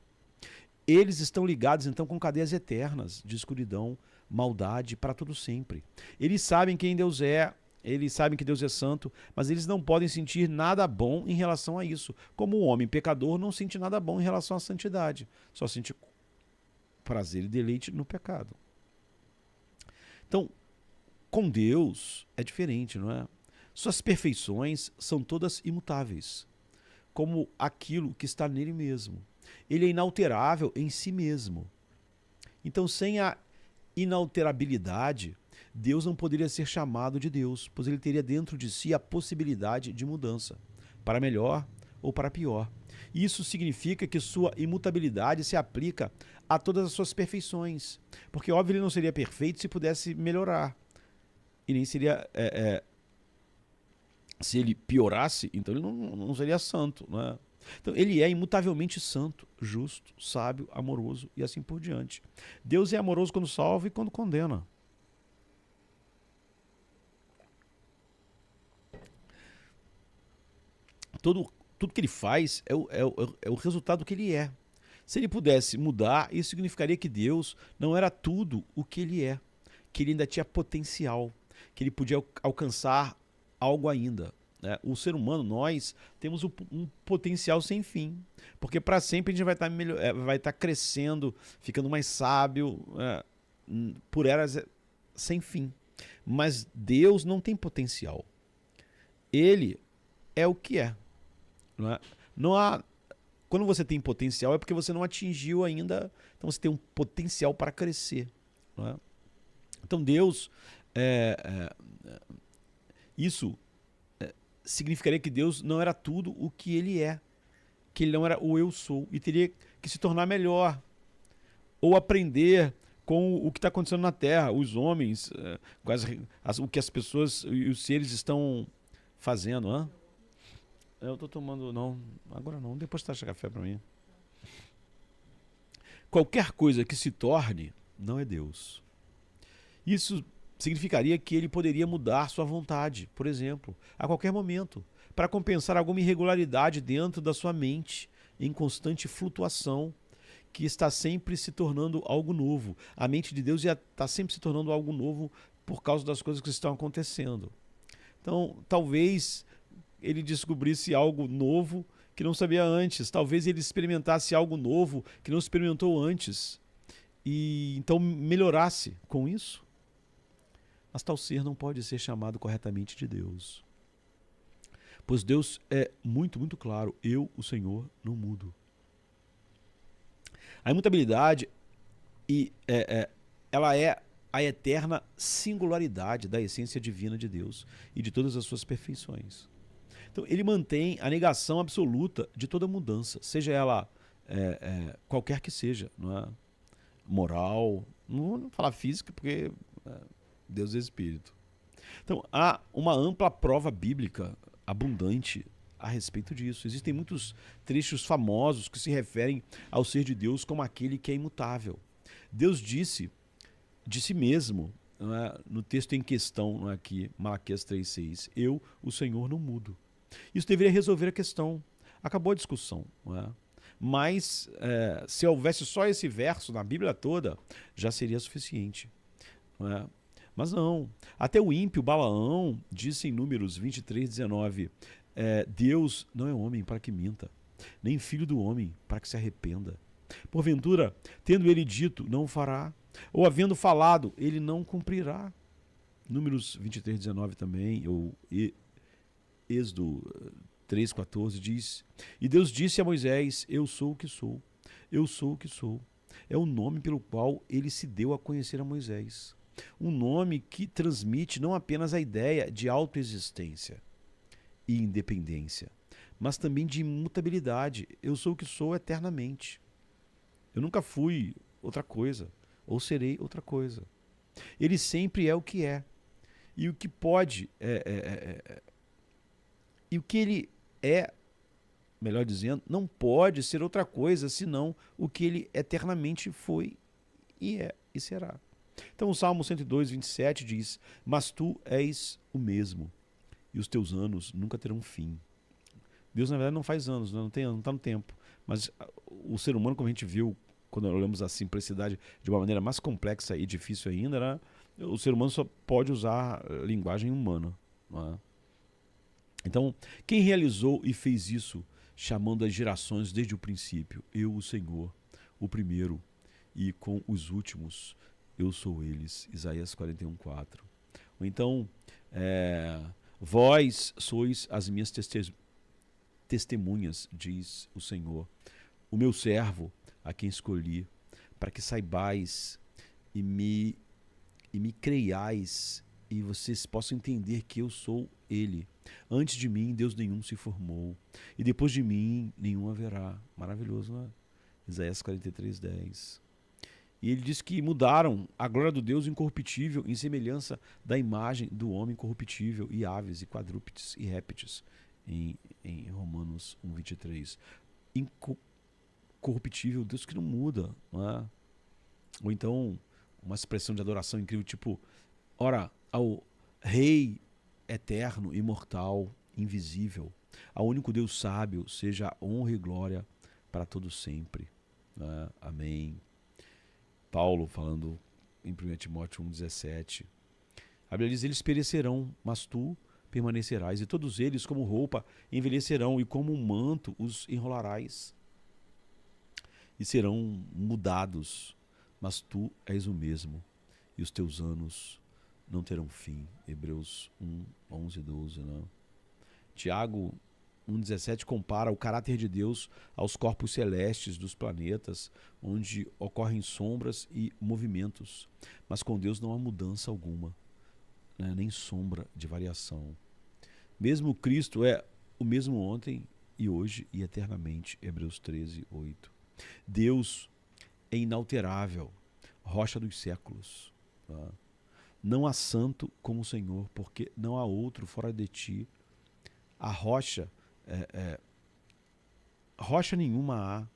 Eles estão ligados, então, com cadeias eternas de escuridão, maldade, para todo sempre. Eles sabem quem Deus é, eles sabem que Deus é santo, mas eles não podem sentir nada bom em relação a isso. Como o homem pecador não sente nada bom em relação à santidade, só sente prazer e deleite no pecado. Então, Com Deus é diferente, não é? Suas perfeições são todas imutáveis, como aquilo que está nele mesmo. Ele é inalterável em si mesmo. Então, sem a inalterabilidade, Deus não poderia ser chamado de Deus, pois ele teria dentro de si a possibilidade de mudança, para melhor ou para pior. Isso significa que sua imutabilidade se aplica a todas as suas perfeições, porque óbvio ele não seria perfeito se pudesse melhorar, e nem seria se ele piorasse, então ele não seria santo, né? Então, ele é imutavelmente santo, justo, sábio, amoroso e assim por diante. Deus é amoroso quando salva e quando condena. Tudo que ele faz é o resultado que ele é. Se ele pudesse mudar, isso significaria que Deus não era tudo o que ele é, que ele ainda tinha potencial, que ele podia alcançar algo ainda. Né? O ser humano, nós, temos um potencial sem fim, porque para sempre a gente vai estar crescendo, ficando mais sábio, por eras sem fim. Mas Deus não tem potencial. Ele é o que é. Não é? Não há, quando você tem potencial é porque você não atingiu ainda, então você tem um potencial para crescer. Não é? Então Deus, isso significaria que Deus não era tudo o que ele é, que ele não era o eu sou, e teria que se tornar melhor, ou aprender com o que está acontecendo na Terra, os homens, o que as pessoas e os seres estão fazendo. Hein? Eu tô tomando, não, agora não, depois taxa café para mim. Qualquer coisa que se torne não é Deus. Isso significaria que ele poderia mudar sua vontade, por exemplo, a qualquer momento, para compensar alguma irregularidade dentro da sua mente, em constante flutuação, que está sempre se tornando algo novo. A mente de Deus está sempre se tornando algo novo por causa das coisas que estão acontecendo. Então, talvez ele descobrisse algo novo que não sabia antes. Talvez ele experimentasse algo novo que não experimentou antes. E então melhorasse com isso. Mas tal ser não pode ser chamado corretamente de Deus. Pois Deus é muito, muito claro. Eu, o Senhor, não mudo. A imutabilidade ela é a eterna singularidade da essência divina de Deus e de todas as suas perfeições. Então, ele mantém a negação absoluta de toda mudança, seja ela qualquer que seja, não é? Moral, não vou falar física, porque Deus é espírito. Então, há uma ampla prova bíblica abundante a respeito disso. Existem muitos trechos famosos que se referem ao ser de Deus como aquele que é imutável. Deus disse de si mesmo, não é? No texto em questão, não é aqui, Malaquias 3,6, eu, o Senhor, não mudo. Isso deveria resolver a questão. Acabou a discussão. Não é? Mas se houvesse só esse verso na Bíblia toda, já seria suficiente. Não é? Mas não. Até o ímpio Balaão disse em Números 23:19, Deus não é homem para que minta, nem filho do homem para que se arrependa. Porventura, tendo ele dito, não o fará, ou havendo falado, ele não cumprirá. Números 23:19 também, ou Êxodo 3,14 diz, e Deus disse a Moisés, eu sou o que sou, eu sou o que sou. É o nome pelo qual ele se deu a conhecer a Moisés. Um nome que transmite não apenas a ideia de autoexistência e independência, mas também de imutabilidade. Eu sou o que sou eternamente. Eu nunca fui outra coisa, ou serei outra coisa. Ele sempre é o que é. E o que pode e o que ele é, melhor dizendo, não pode ser outra coisa senão o que ele eternamente foi e é e será. Então o Salmo 102:27 diz, mas tu és o mesmo e os teus anos nunca terão fim. Deus na verdade não faz anos, não está no tempo, mas o ser humano, como a gente viu quando olhamos a simplicidade de uma maneira mais complexa e difícil ainda, né? O ser humano só pode usar linguagem humana. Não é? Então, quem realizou e fez isso, chamando as gerações desde o princípio? Eu, o Senhor, o primeiro, e com os últimos, eu sou eles. Isaías 41:4. Ou então, vós sois as minhas testemunhas, diz o Senhor, o meu servo, a quem escolhi, para que saibais e me creiais, e vocês possam entender que eu sou Ele. Antes de mim, Deus nenhum se formou, e depois de mim, nenhum haverá. Maravilhoso, não é? Isaías 43:10. E ele diz que mudaram a glória do Deus incorruptível em semelhança da imagem do homem corruptível, e aves, e quadrúpedes, e répteis, em Romanos 1:23. Incorruptível, Deus que não muda, não é? Ou então, uma expressão de adoração incrível, tipo, ora, ao Rei eterno, imortal, invisível, ao único Deus sábio, seja honra e glória para todos sempre. Né? Amém. Paulo falando em 1 Timóteo 1:17. A Bíblia diz, eles perecerão, mas tu permanecerás, e todos eles, como roupa, envelhecerão, e como um manto os enrolarás, e serão mudados, mas tu és o mesmo, e os teus anos não terão fim. Hebreus 1:11-12. Né? Tiago 1:17 compara o caráter de Deus aos corpos celestes dos planetas, onde ocorrem sombras e movimentos. Mas com Deus não há mudança alguma, né? Nem sombra de variação. Mesmo Cristo é o mesmo ontem e hoje e eternamente. Hebreus 13:8. Deus é inalterável, rocha dos séculos. Tá? Não há santo como o Senhor, porque não há outro fora de ti. A rocha, rocha nenhuma há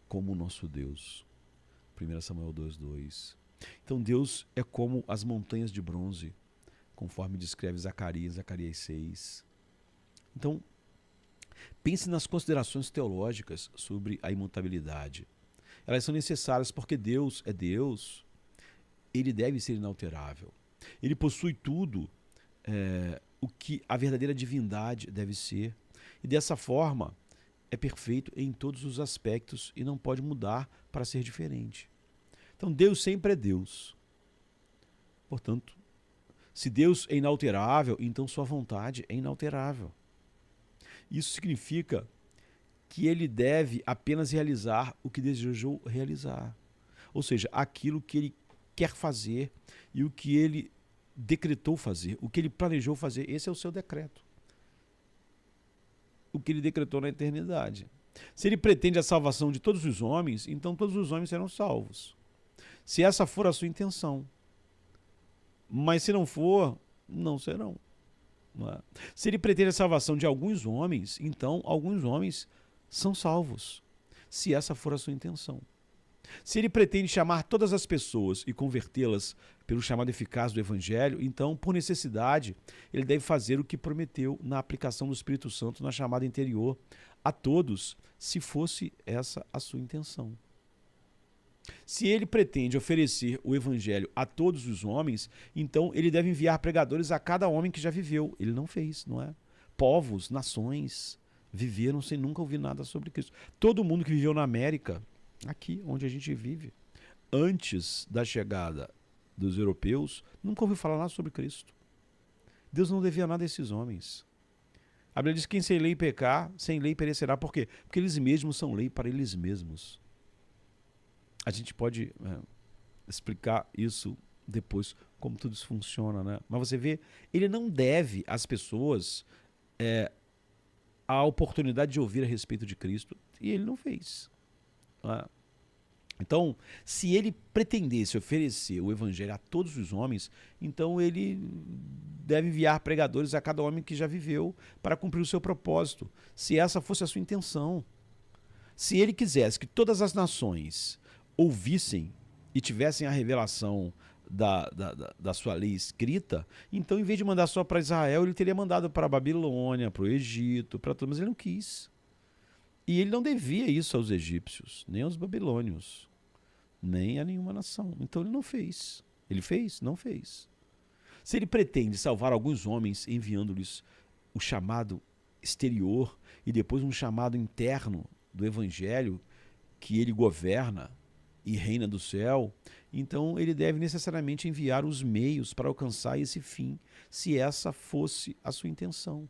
como o nosso Deus. 1 Samuel 2:2. Então Deus é como as montanhas de bronze, conforme descreve Zacarias 6. Então, pense nas considerações teológicas sobre a imutabilidade. Elas são necessárias porque Deus é Deus, ele deve ser inalterável. Ele possui tudo o que a verdadeira divindade deve ser, e dessa forma é perfeito em todos os aspectos e não pode mudar para ser diferente. Então Deus sempre é Deus. Portanto, se Deus é inalterável, então sua vontade é inalterável. Isso significa que ele deve apenas realizar o que desejou realizar. Ou seja, aquilo que ele quer fazer e o que ele decretou fazer, o que ele planejou fazer. Esse é o seu decreto. O que ele decretou na eternidade. Se ele pretende a salvação de todos os homens, então todos os homens serão salvos. Se essa for a sua intenção. Mas se não for, não serão. Não é? Se ele pretende a salvação de alguns homens, então alguns homens são salvos. Se essa for a sua intenção. Se ele pretende chamar todas as pessoas e convertê-las pelo chamado eficaz do Evangelho, então, por necessidade, ele deve fazer o que prometeu na aplicação do Espírito Santo na chamada interior a todos, se fosse essa a sua intenção. Se ele pretende oferecer o Evangelho a todos os homens, então ele deve enviar pregadores a cada homem que já viveu. Ele não fez, não é? Povos, nações viveram sem nunca ouvir nada sobre Cristo. Todo mundo que viveu na América, aqui onde a gente vive, antes da chegada dos europeus, nunca ouviu falar nada sobre Cristo. Deus não devia nada a esses homens. A Bíblia diz que quem sem lei pecar, sem lei perecerá. Por quê? Porque eles mesmos são lei para eles mesmos. A gente pode explicar isso depois, como tudo isso funciona, né? Mas você vê, ele não deve às pessoas a oportunidade de ouvir a respeito de Cristo, e ele não fez. Então, se ele pretendesse oferecer o Evangelho a todos os homens, então ele deve enviar pregadores a cada homem que já viveu para cumprir o seu propósito, se essa fosse a sua intenção. Se ele quisesse que todas as nações ouvissem e tivessem a revelação da sua lei escrita, então, em vez de mandar só para Israel, ele teria mandado para a Babilônia, para o Egito, para tudo, mas ele não quis. E ele não devia isso aos egípcios, nem aos babilônios, nem a nenhuma nação. Então ele não fez. Ele fez? Não fez. Se ele pretende salvar alguns homens enviando-lhes o chamado exterior e depois um chamado interno do Evangelho que ele governa, e reina do céu, então ele deve necessariamente enviar os meios para alcançar esse fim, se essa fosse a sua intenção.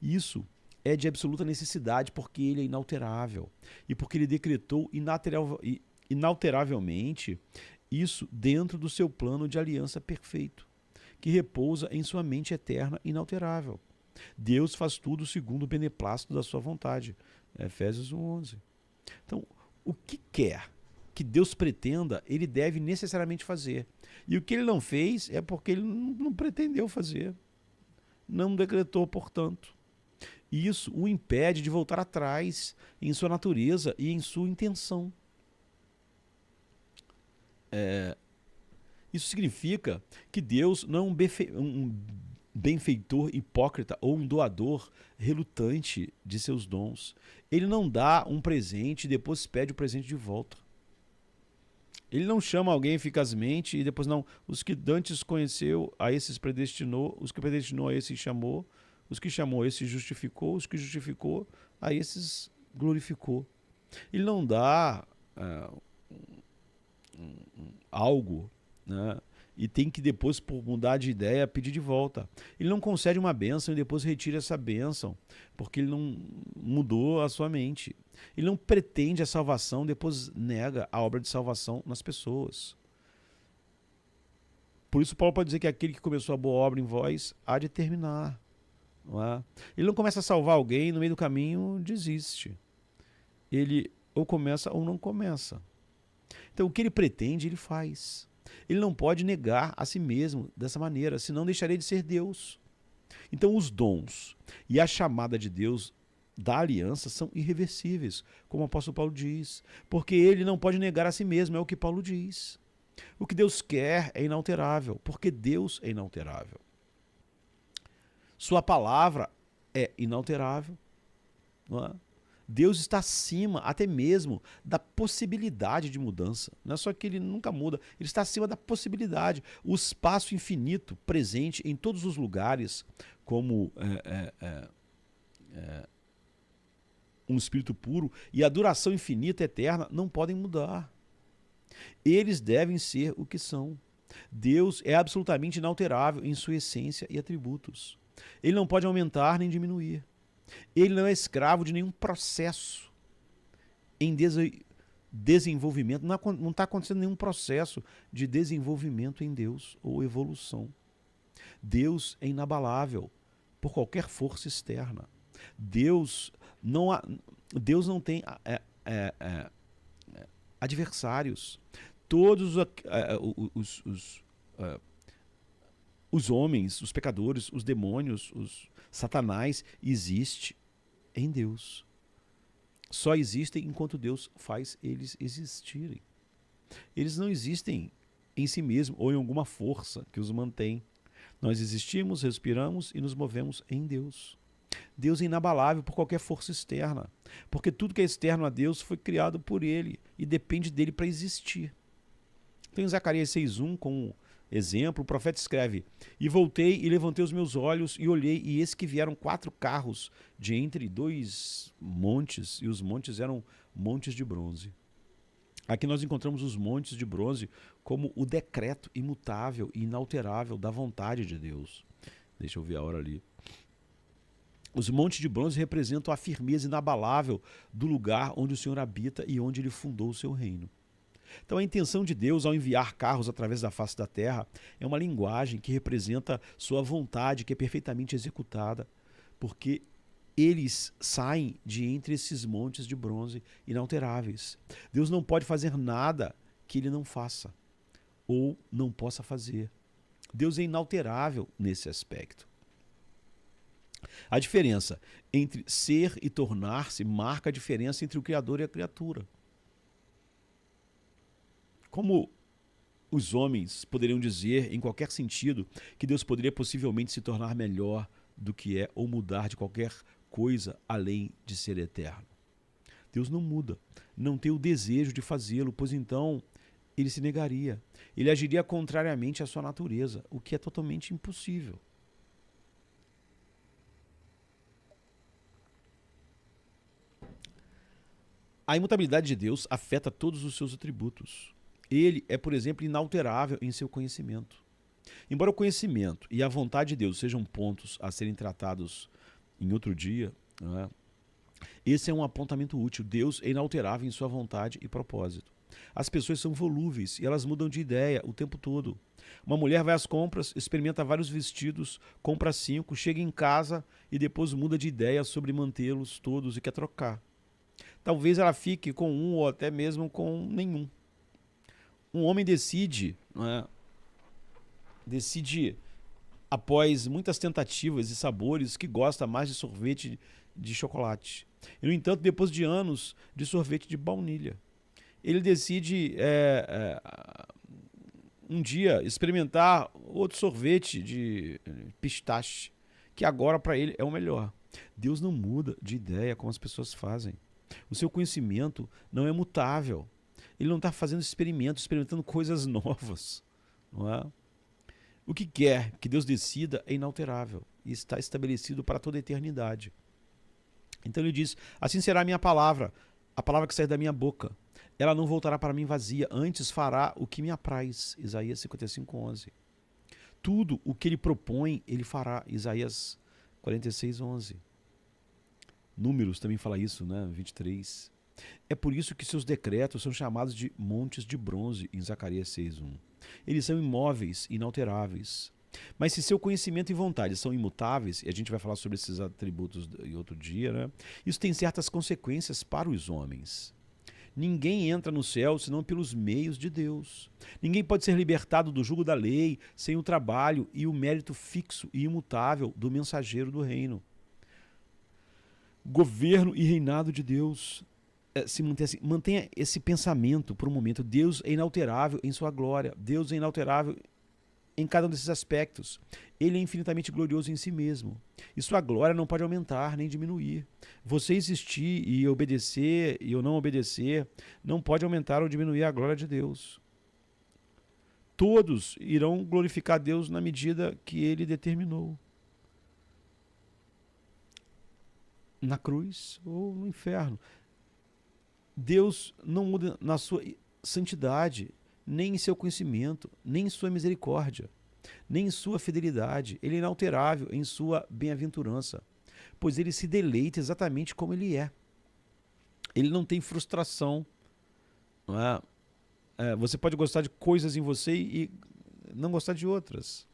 Isso é de absoluta necessidade porque ele é inalterável e porque ele decretou inalteravelmente isso dentro do seu plano de aliança perfeito, que repousa em sua mente eterna e inalterável. Deus faz tudo segundo o beneplácito da sua vontade. Efésios 1:11. Então, o que quer que Deus pretenda, ele deve necessariamente fazer. E o que ele não fez é porque ele não pretendeu fazer. Não decretou, portanto. Isso o impede de voltar atrás em sua natureza e em sua intenção. Isso significa que Deus não é um benfeitor hipócrita ou um doador relutante de seus dons. Ele não dá um presente e depois pede o presente de volta. Ele não chama alguém eficazmente e depois não. Os que dantes conheceu, a esses predestinou, os que predestinou, a esses chamou, os que chamou, a esses justificou, os que justificou, a esses glorificou. Ele não dá algo, né, e tem que depois, por mudar de ideia, pedir de volta. Ele não concede uma bênção e depois retira essa bênção, porque ele não mudou a sua mente. Ele não pretende a salvação, depois nega a obra de salvação nas pessoas. Por isso Paulo pode dizer que aquele que começou a boa obra em vós há de terminar. Não é? Ele não começa a salvar alguém, no meio do caminho desiste. Ele ou começa ou não começa. Então o que ele pretende, ele faz. Ele não pode negar a si mesmo dessa maneira, senão deixaria de ser Deus. Então os dons e a chamada de Deus da aliança são irreversíveis, como o apóstolo Paulo diz, porque ele não pode negar a si mesmo, é o que Paulo diz. O que Deus quer é inalterável, porque Deus é inalterável. Sua palavra é inalterável, não é? Deus está acima até mesmo da possibilidade de mudança. Não é só que ele nunca muda, ele está acima da possibilidade. O espaço infinito presente em todos os lugares, como um espírito puro, e a duração infinita eterna não podem mudar. Eles devem ser o que são. Deus é absolutamente inalterável em sua essência e atributos. Ele não pode aumentar nem diminuir. Ele não é escravo de nenhum processo em desenvolvimento. Não está acontecendo nenhum processo de desenvolvimento em Deus ou evolução. Deus é inabalável por qualquer força externa. Deus não tem adversários. Todos os homens, os pecadores, os demônios, Satanás existe em Deus. Só existem enquanto Deus faz eles existirem. Eles não existem em si mesmos ou em alguma força que os mantém. Nós existimos, respiramos e nos movemos em Deus. Deus é inabalável por qualquer força externa, porque tudo que é externo a Deus foi criado por Ele e depende dele para existir. Então em Zacarias 6:1, como exemplo, o profeta escreve: E voltei e levantei os meus olhos e olhei, e eis que vieram 4 carros de entre 2 montes, e os montes eram montes de bronze. Aqui nós encontramos os montes de bronze como o decreto imutável e inalterável da vontade de Deus. Deixa eu ver a hora ali. Os montes de bronze representam a firmeza inabalável do lugar onde o Senhor habita e onde ele fundou o seu reino. Então a intenção de Deus ao enviar carros através da face da terra é uma linguagem que representa sua vontade, que é perfeitamente executada, porque eles saem de entre esses montes de bronze inalteráveis. Deus não pode fazer nada que ele não faça ou não possa fazer. Deus é inalterável nesse aspecto. A diferença entre ser e tornar-se marca a diferença entre o Criador e a criatura. Como os homens poderiam dizer, em qualquer sentido, que Deus poderia possivelmente se tornar melhor do que é ou mudar de qualquer coisa além de ser eterno? Deus não muda, não tem o desejo de fazê-lo, pois então ele se negaria. Ele agiria contrariamente à sua natureza, o que é totalmente impossível. A imutabilidade de Deus afeta todos os seus atributos. Ele é, por exemplo, inalterável em seu conhecimento. Embora o conhecimento e a vontade de Deus sejam pontos a serem tratados em outro dia, não é? Esse é um apontamento útil. Deus é inalterável em sua vontade e propósito. As pessoas são volúveis e elas mudam de ideia o tempo todo. Uma mulher vai às compras, experimenta vários vestidos, compra 5, chega em casa e depois muda de ideia sobre mantê-los todos e quer trocar. Talvez ela fique com um ou até mesmo com nenhum. Um homem decide, não é? Decide, após muitas tentativas e sabores, que gosta mais de sorvete de chocolate. E, no entanto, depois de anos, de sorvete de baunilha. Ele decide um dia experimentar outro sorvete de pistache, que agora para ele é o melhor. Deus não muda de ideia como as pessoas fazem. O seu conhecimento não é mutável. Ele não está fazendo experimentos, experimentando coisas novas. Não é? O que quer que Deus decida é inalterável e está estabelecido para toda a eternidade. Então ele diz, assim será a minha palavra, a palavra que sair da minha boca. Ela não voltará para mim vazia, antes fará o que me apraz. Isaías 55:11. Tudo o que ele propõe, ele fará. Isaías 46:11. Números também fala isso, né? 23. É por isso que seus decretos são chamados de montes de bronze, em Zacarias 6:1. Eles são imóveis, inalteráveis. Mas se seu conhecimento e vontade são imutáveis, e a gente vai falar sobre esses atributos em outro dia, né? Isso tem certas consequências para os homens. Ninguém entra no céu senão pelos meios de Deus. Ninguém pode ser libertado do jugo da lei sem o trabalho e o mérito fixo e imutável do mensageiro do reino. Governo e reinado de Deus. Se mantém assim, mantenha esse pensamento por um momento. Deus é inalterável em sua glória. Deus é inalterável em cada um desses aspectos. Ele é infinitamente glorioso em si mesmo. E sua glória não pode aumentar nem diminuir. Você existir e obedecer e ou não obedecer não pode aumentar ou diminuir a glória de Deus. Todos irão glorificar Deus na medida que ele determinou. Na cruz ou no inferno. Deus não muda na sua santidade, nem em seu conhecimento, nem em sua misericórdia, nem em sua fidelidade. Ele é inalterável em sua bem-aventurança, pois ele se deleita exatamente como ele é. Ele não tem frustração. Não é? Você pode gostar de coisas em você e não gostar de outras.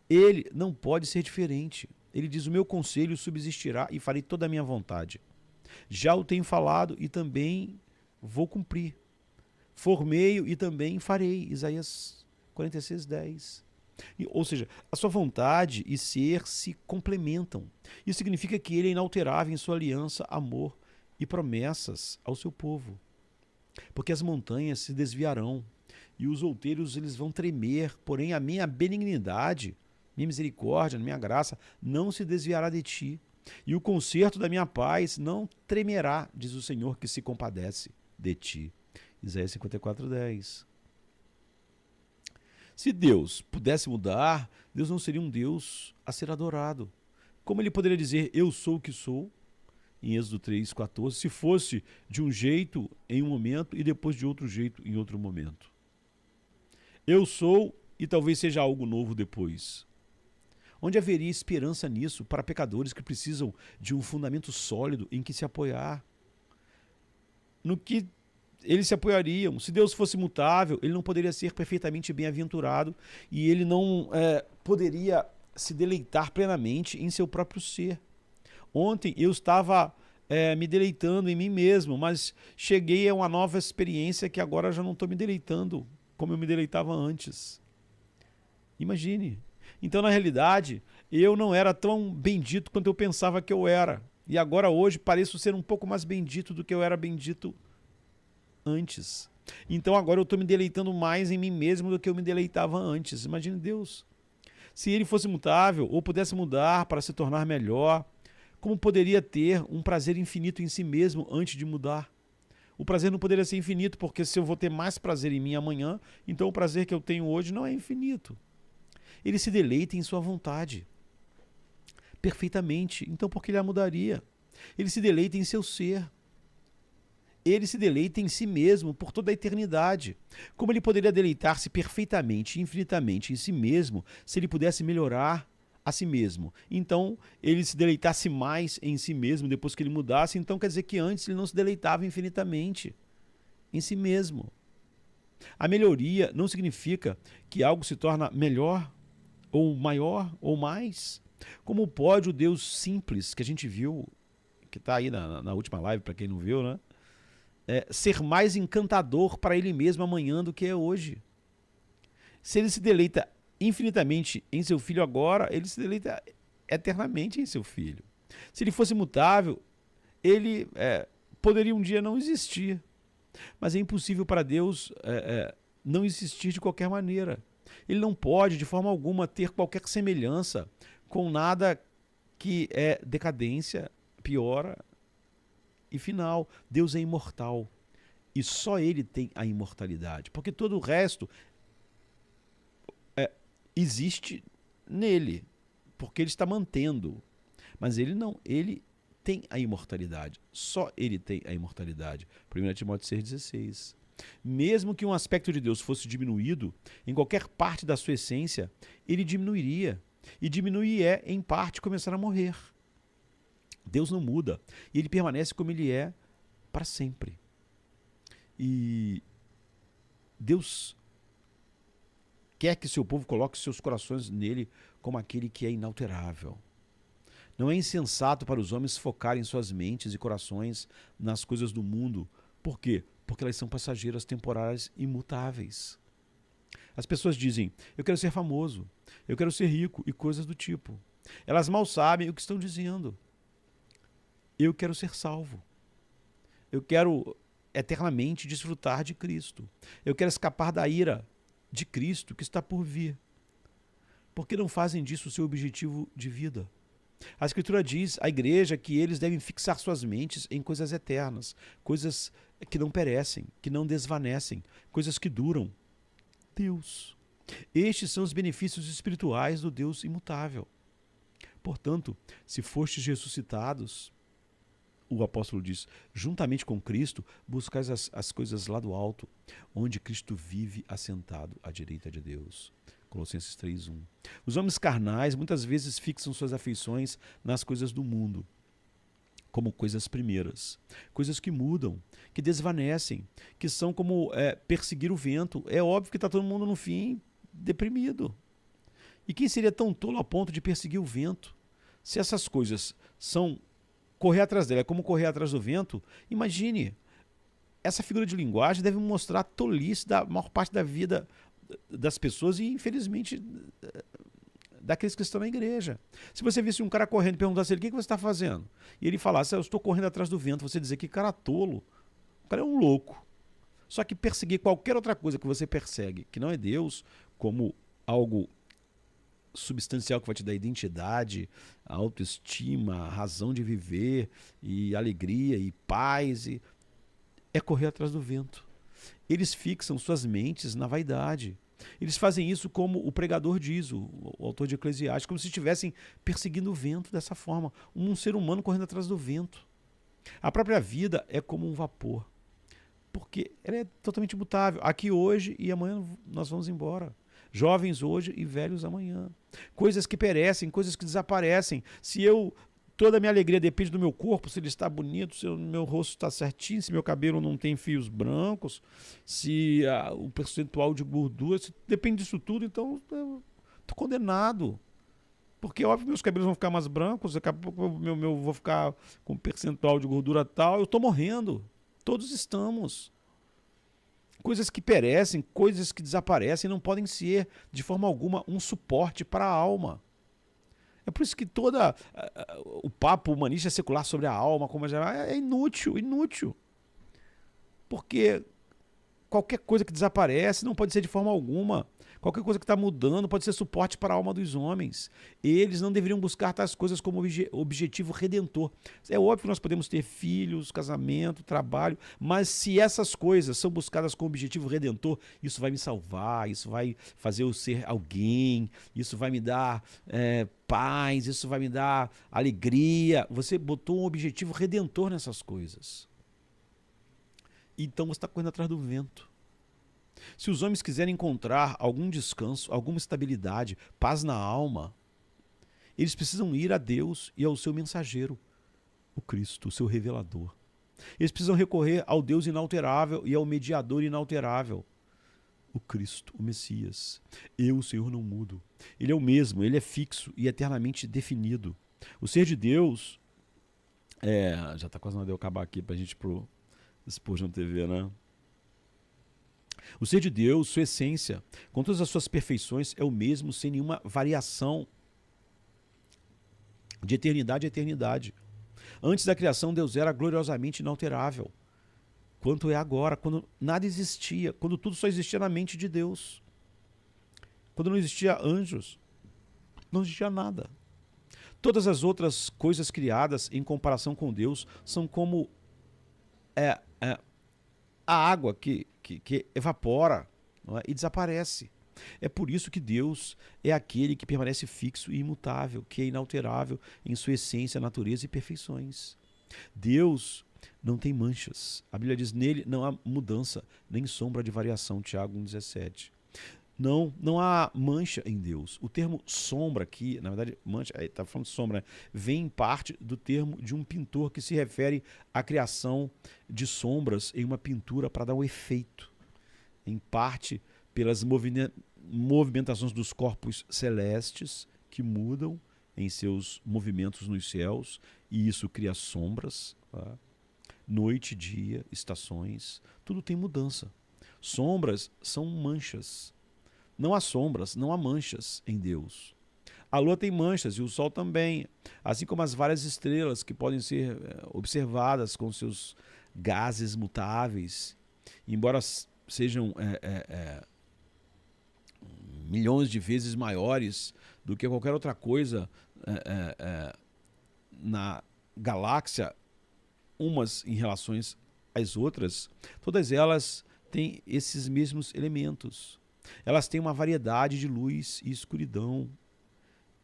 Ele não pode ser diferente. Ele diz, o meu conselho subsistirá e farei toda a minha vontade. Já o tenho falado e também vou cumprir. Formeio e também farei. Isaías 46:10. Ou seja, a sua vontade e ser se complementam. Isso significa que ele é inalterável em sua aliança, amor e promessas ao seu povo. Porque as montanhas se desviarão e os outeiros eles vão tremer, porém a minha benignidade, minha misericórdia, minha graça não se desviará de ti. E o concerto da minha paz não tremerá, diz o Senhor que se compadece de ti. Isaías 54:10. Se Deus pudesse mudar, Deus não seria um Deus a ser adorado. Como ele poderia dizer, eu sou o que sou, em Êxodo 3:14, se fosse de um jeito em um momento e depois de outro jeito em outro momento? Eu sou e talvez seja algo novo depois. Onde haveria esperança nisso para pecadores que precisam de um fundamento sólido em que se apoiar? No que eles se apoiariam? Se Deus fosse mutável, ele não poderia ser perfeitamente bem-aventurado e ele não poderia se deleitar plenamente em seu próprio ser. Ontem eu estava me deleitando em mim mesmo, mas cheguei a uma nova experiência que agora já não estou me deleitando como eu me deleitava antes. Imagine. Então, na realidade, eu não era tão bendito quanto eu pensava que eu era. E agora, hoje, pareço ser um pouco mais bendito do que eu era bendito antes. Então, agora eu estou me deleitando mais em mim mesmo do que eu me deleitava antes. Imagine Deus. Se ele fosse mutável ou pudesse mudar para se tornar melhor, como poderia ter um prazer infinito em si mesmo antes de mudar? O prazer não poderia ser infinito, porque se eu vou ter mais prazer em mim amanhã, então o prazer que eu tenho hoje não é infinito. Ele se deleita em sua vontade perfeitamente, então por que ele a mudaria? Ele se deleita em seu ser. ele se deleita em si mesmo por toda a eternidade. Como ele poderia deleitar-se perfeitamente e infinitamente em si mesmo se ele pudesse melhorar a si mesmo? Então, ele se deleitasse mais em si mesmo depois que ele mudasse, então quer dizer que antes ele não se deleitava infinitamente em si mesmo. A melhoria não significa que algo se torna melhor, ou maior, ou mais. Como pode o Deus simples, que a gente viu, que está aí na última live, para quem não viu, né? Ser mais encantador para ele mesmo amanhã do que é hoje? Se ele se deleita infinitamente em seu filho agora, ele se deleita eternamente em seu filho. Se ele fosse mutável, ele poderia um dia não existir. Mas é impossível para Deus não existir de qualquer maneira. Ele não pode, de forma alguma, ter qualquer semelhança com nada que é decadência, piora e final. Deus é imortal. E só ele tem a imortalidade. Porque todo o resto existe nele. Porque ele está mantendo. Mas ele não. Ele tem a imortalidade. Só ele tem a imortalidade. 1 Timóteo 6,16. Mesmo que um aspecto de Deus fosse diminuído, em qualquer parte da sua essência, ele diminuiria. E diminuir em parte, começar a morrer. Deus não muda. E ele permanece como ele é para sempre. E Deus quer que seu povo coloque seus corações nele como aquele que é inalterável. Não é insensato para os homens focarem suas mentes e corações nas coisas do mundo. Por quê? Porque elas são passageiras, temporárias, imutáveis. As pessoas dizem, eu quero ser famoso, eu quero ser rico e coisas do tipo. Elas mal sabem o que estão dizendo. Eu quero ser salvo. Eu quero eternamente desfrutar de Cristo. Eu quero escapar da ira de Cristo que está por vir. Por que não fazem disso o seu objetivo de vida? A Escritura diz à igreja que eles devem fixar suas mentes em coisas eternas, coisas que não perecem, que não desvanecem, coisas que duram. Deus. Estes são os benefícios espirituais do Deus imutável. Portanto, se fostes ressuscitados, o apóstolo diz, juntamente com Cristo, buscais as coisas lá do alto, onde Cristo vive assentado à direita de Deus. Colossenses 3:1. Os homens carnais muitas vezes fixam suas afeições nas coisas do mundo, como coisas primeiras, coisas que mudam, que desvanecem, que são como perseguir o vento. É óbvio que está todo mundo no fim deprimido. E quem seria tão tolo a ponto de perseguir o vento? Se essas coisas são correr atrás dela, é como correr atrás do vento, imagine, essa figura de linguagem deve mostrar a tolice da maior parte da vida das pessoas e, infelizmente, daqueles que estão na igreja. Se você visse um cara correndo e perguntasse a ele, o que você está fazendo? E ele falasse, eu estou correndo atrás do vento, você dizer que cara tolo, o cara é um louco. Só que perseguir qualquer outra coisa que você persegue, que não é Deus, como algo substancial que vai te dar identidade, autoestima, razão de viver, e alegria, e paz, é correr atrás do vento. Eles fixam suas mentes na vaidade. Eles fazem isso como o pregador diz, o autor de Eclesiastes, como se estivessem perseguindo o vento dessa forma. Um ser humano correndo atrás do vento. A própria vida é como um vapor. Porque ela é totalmente imutável. Aqui hoje e amanhã nós vamos embora. Jovens hoje e velhos amanhã. Coisas que perecem, coisas que desaparecem. Toda a minha alegria depende do meu corpo, se ele está bonito, se o meu rosto está certinho, se meu cabelo não tem fios brancos, se o percentual de gordura, depende disso tudo, então eu estou condenado. Porque, óbvio, meus cabelos vão ficar mais brancos, daqui a pouco eu vou ficar com um percentual de gordura tal, eu estou morrendo. Todos estamos. Coisas que perecem, coisas que desaparecem, não podem ser, de forma alguma, um suporte para a alma. É por isso que todo o papo humanista secular sobre a alma como é inútil, inútil. Porque qualquer coisa que desaparece não pode ser de forma alguma. Qualquer coisa que está mudando pode ser suporte para a alma dos homens. Eles não deveriam buscar tais coisas como objetivo redentor. É óbvio que nós podemos ter filhos, casamento, trabalho, mas se essas coisas são buscadas com objetivo redentor, isso vai me salvar, isso vai fazer eu ser alguém, isso vai me dar paz, isso vai me dar alegria. Você botou um objetivo redentor nessas coisas. então você está correndo atrás do vento. Se os homens quiserem encontrar algum descanso, alguma estabilidade, paz na alma, eles precisam ir a Deus e ao seu mensageiro, o Cristo, o seu revelador. Eles precisam recorrer ao Deus inalterável e ao mediador inalterável, o Cristo, o Messias. Eu, o Senhor, não mudo. Ele é o mesmo, ele é fixo e eternamente definido. O ser de Deus... já está quase na hora de eu acabar aqui para a gente ir pro Spurgeon TV, né? O ser de Deus, sua essência, com todas as suas perfeições, é o mesmo, sem nenhuma variação de eternidade a eternidade. Antes da criação, Deus era gloriosamente inalterável, quanto é agora, quando nada existia, quando tudo só existia na mente de Deus. Quando não existia anjos, não existia nada. Todas as outras coisas criadas em comparação com Deus são como a água que evapora, não é? E desaparece. É por isso que Deus é aquele que permanece fixo e imutável, que é inalterável em sua essência, natureza e perfeições. Deus não tem manchas. A Bíblia diz, nele não há mudança, nem sombra de variação, Tiago 1,17. Não há mancha em Deus. O termo sombra aqui, na verdade, mancha, está falando de sombra, né? Vem em parte do termo de um pintor que se refere à criação de sombras em uma pintura para dar um efeito. Em parte pelas movimentações dos corpos celestes que mudam em seus movimentos nos céus, e isso cria sombras, tá? Noite, dia, estações, tudo tem mudança. Sombras são manchas. Não há sombras, não há manchas em Deus. A lua tem manchas e o sol também, assim como as várias estrelas que podem ser observadas com seus gases mutáveis, embora sejam milhões de vezes maiores do que qualquer outra coisa na galáxia, umas em relação às outras, todas elas têm esses mesmos elementos. Elas têm uma variedade de luz e escuridão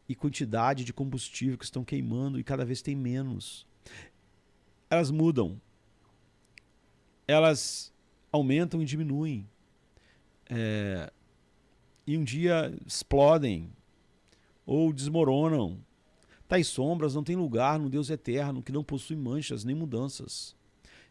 e quantidade de combustível que estão queimando e cada vez tem menos. Elas mudam. Elas aumentam e diminuem. E um dia explodem ou desmoronam. Tais sombras não têm lugar no Deus eterno que não possui manchas nem mudanças.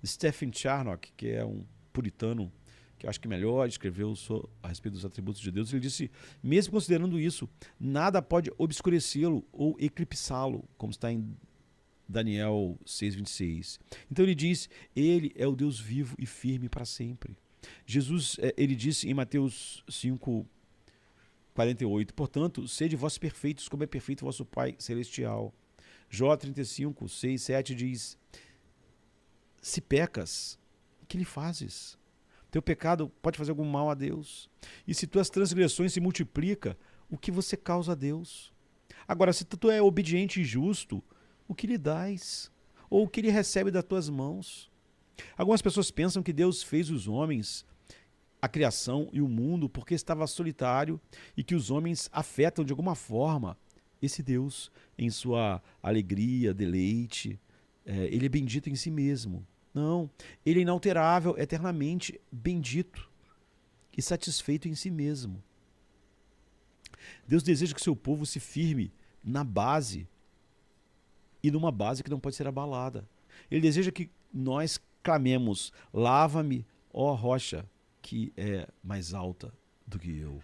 Stephen Charnock, que é um puritano que eu acho que melhor escreveu a respeito dos atributos de Deus, ele disse, mesmo considerando isso, nada pode obscurecê-lo ou eclipsá-lo, como está em Daniel 6,26. Então ele diz, ele é o Deus vivo e firme para sempre. Jesus, ele disse em Mateus 5,48, portanto, sede vós perfeitos, como é perfeito o vosso Pai Celestial. Jó 35, 6, 7 diz, se pecas, que lhe fazes? Teu pecado pode fazer algum mal a Deus. E se tuas transgressões se multiplicam, o que você causa a Deus? Agora, se tu é obediente e justo, o que lhe dás? Ou o que ele recebe das tuas mãos? Algumas pessoas pensam que Deus fez os homens, a criação e o mundo porque estava solitário e que os homens afetam de alguma forma esse Deus em sua alegria, deleite. Ele é bendito em si mesmo. Não, ele é inalterável, eternamente bendito e satisfeito em si mesmo. Deus deseja que seu povo se firme na base e numa base que não pode ser abalada. Ele deseja que nós clamemos, lava-me, ó rocha, que é mais alta do que eu.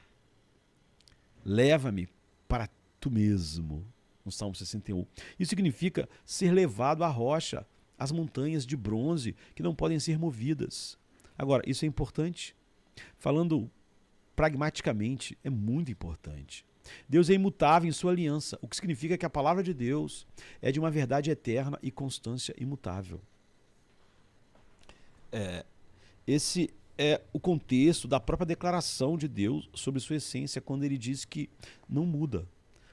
Leva-me para tu mesmo, no Salmo 61. Isso significa ser levado à rocha, as montanhas de bronze que não podem ser movidas. Agora, isso é importante. Falando pragmaticamente, é muito importante. Deus é imutável em sua aliança, o que significa que a palavra de Deus é de uma verdade eterna e constância imutável. Esse é o contexto da própria declaração de Deus sobre sua essência, quando ele diz que não muda,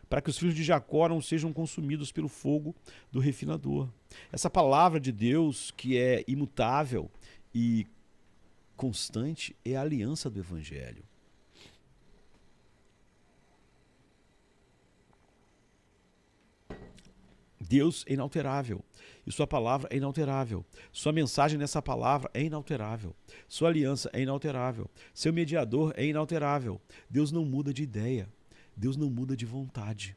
para que os filhos de Jacó não sejam consumidos pelo fogo do refinador. Essa palavra de Deus, que é imutável e constante, é a aliança do Evangelho. Deus é inalterável e sua palavra é inalterável. Sua mensagem nessa palavra é inalterável. Sua aliança é inalterável. Seu mediador é inalterável. Deus não muda de ideia. Deus não muda de vontade.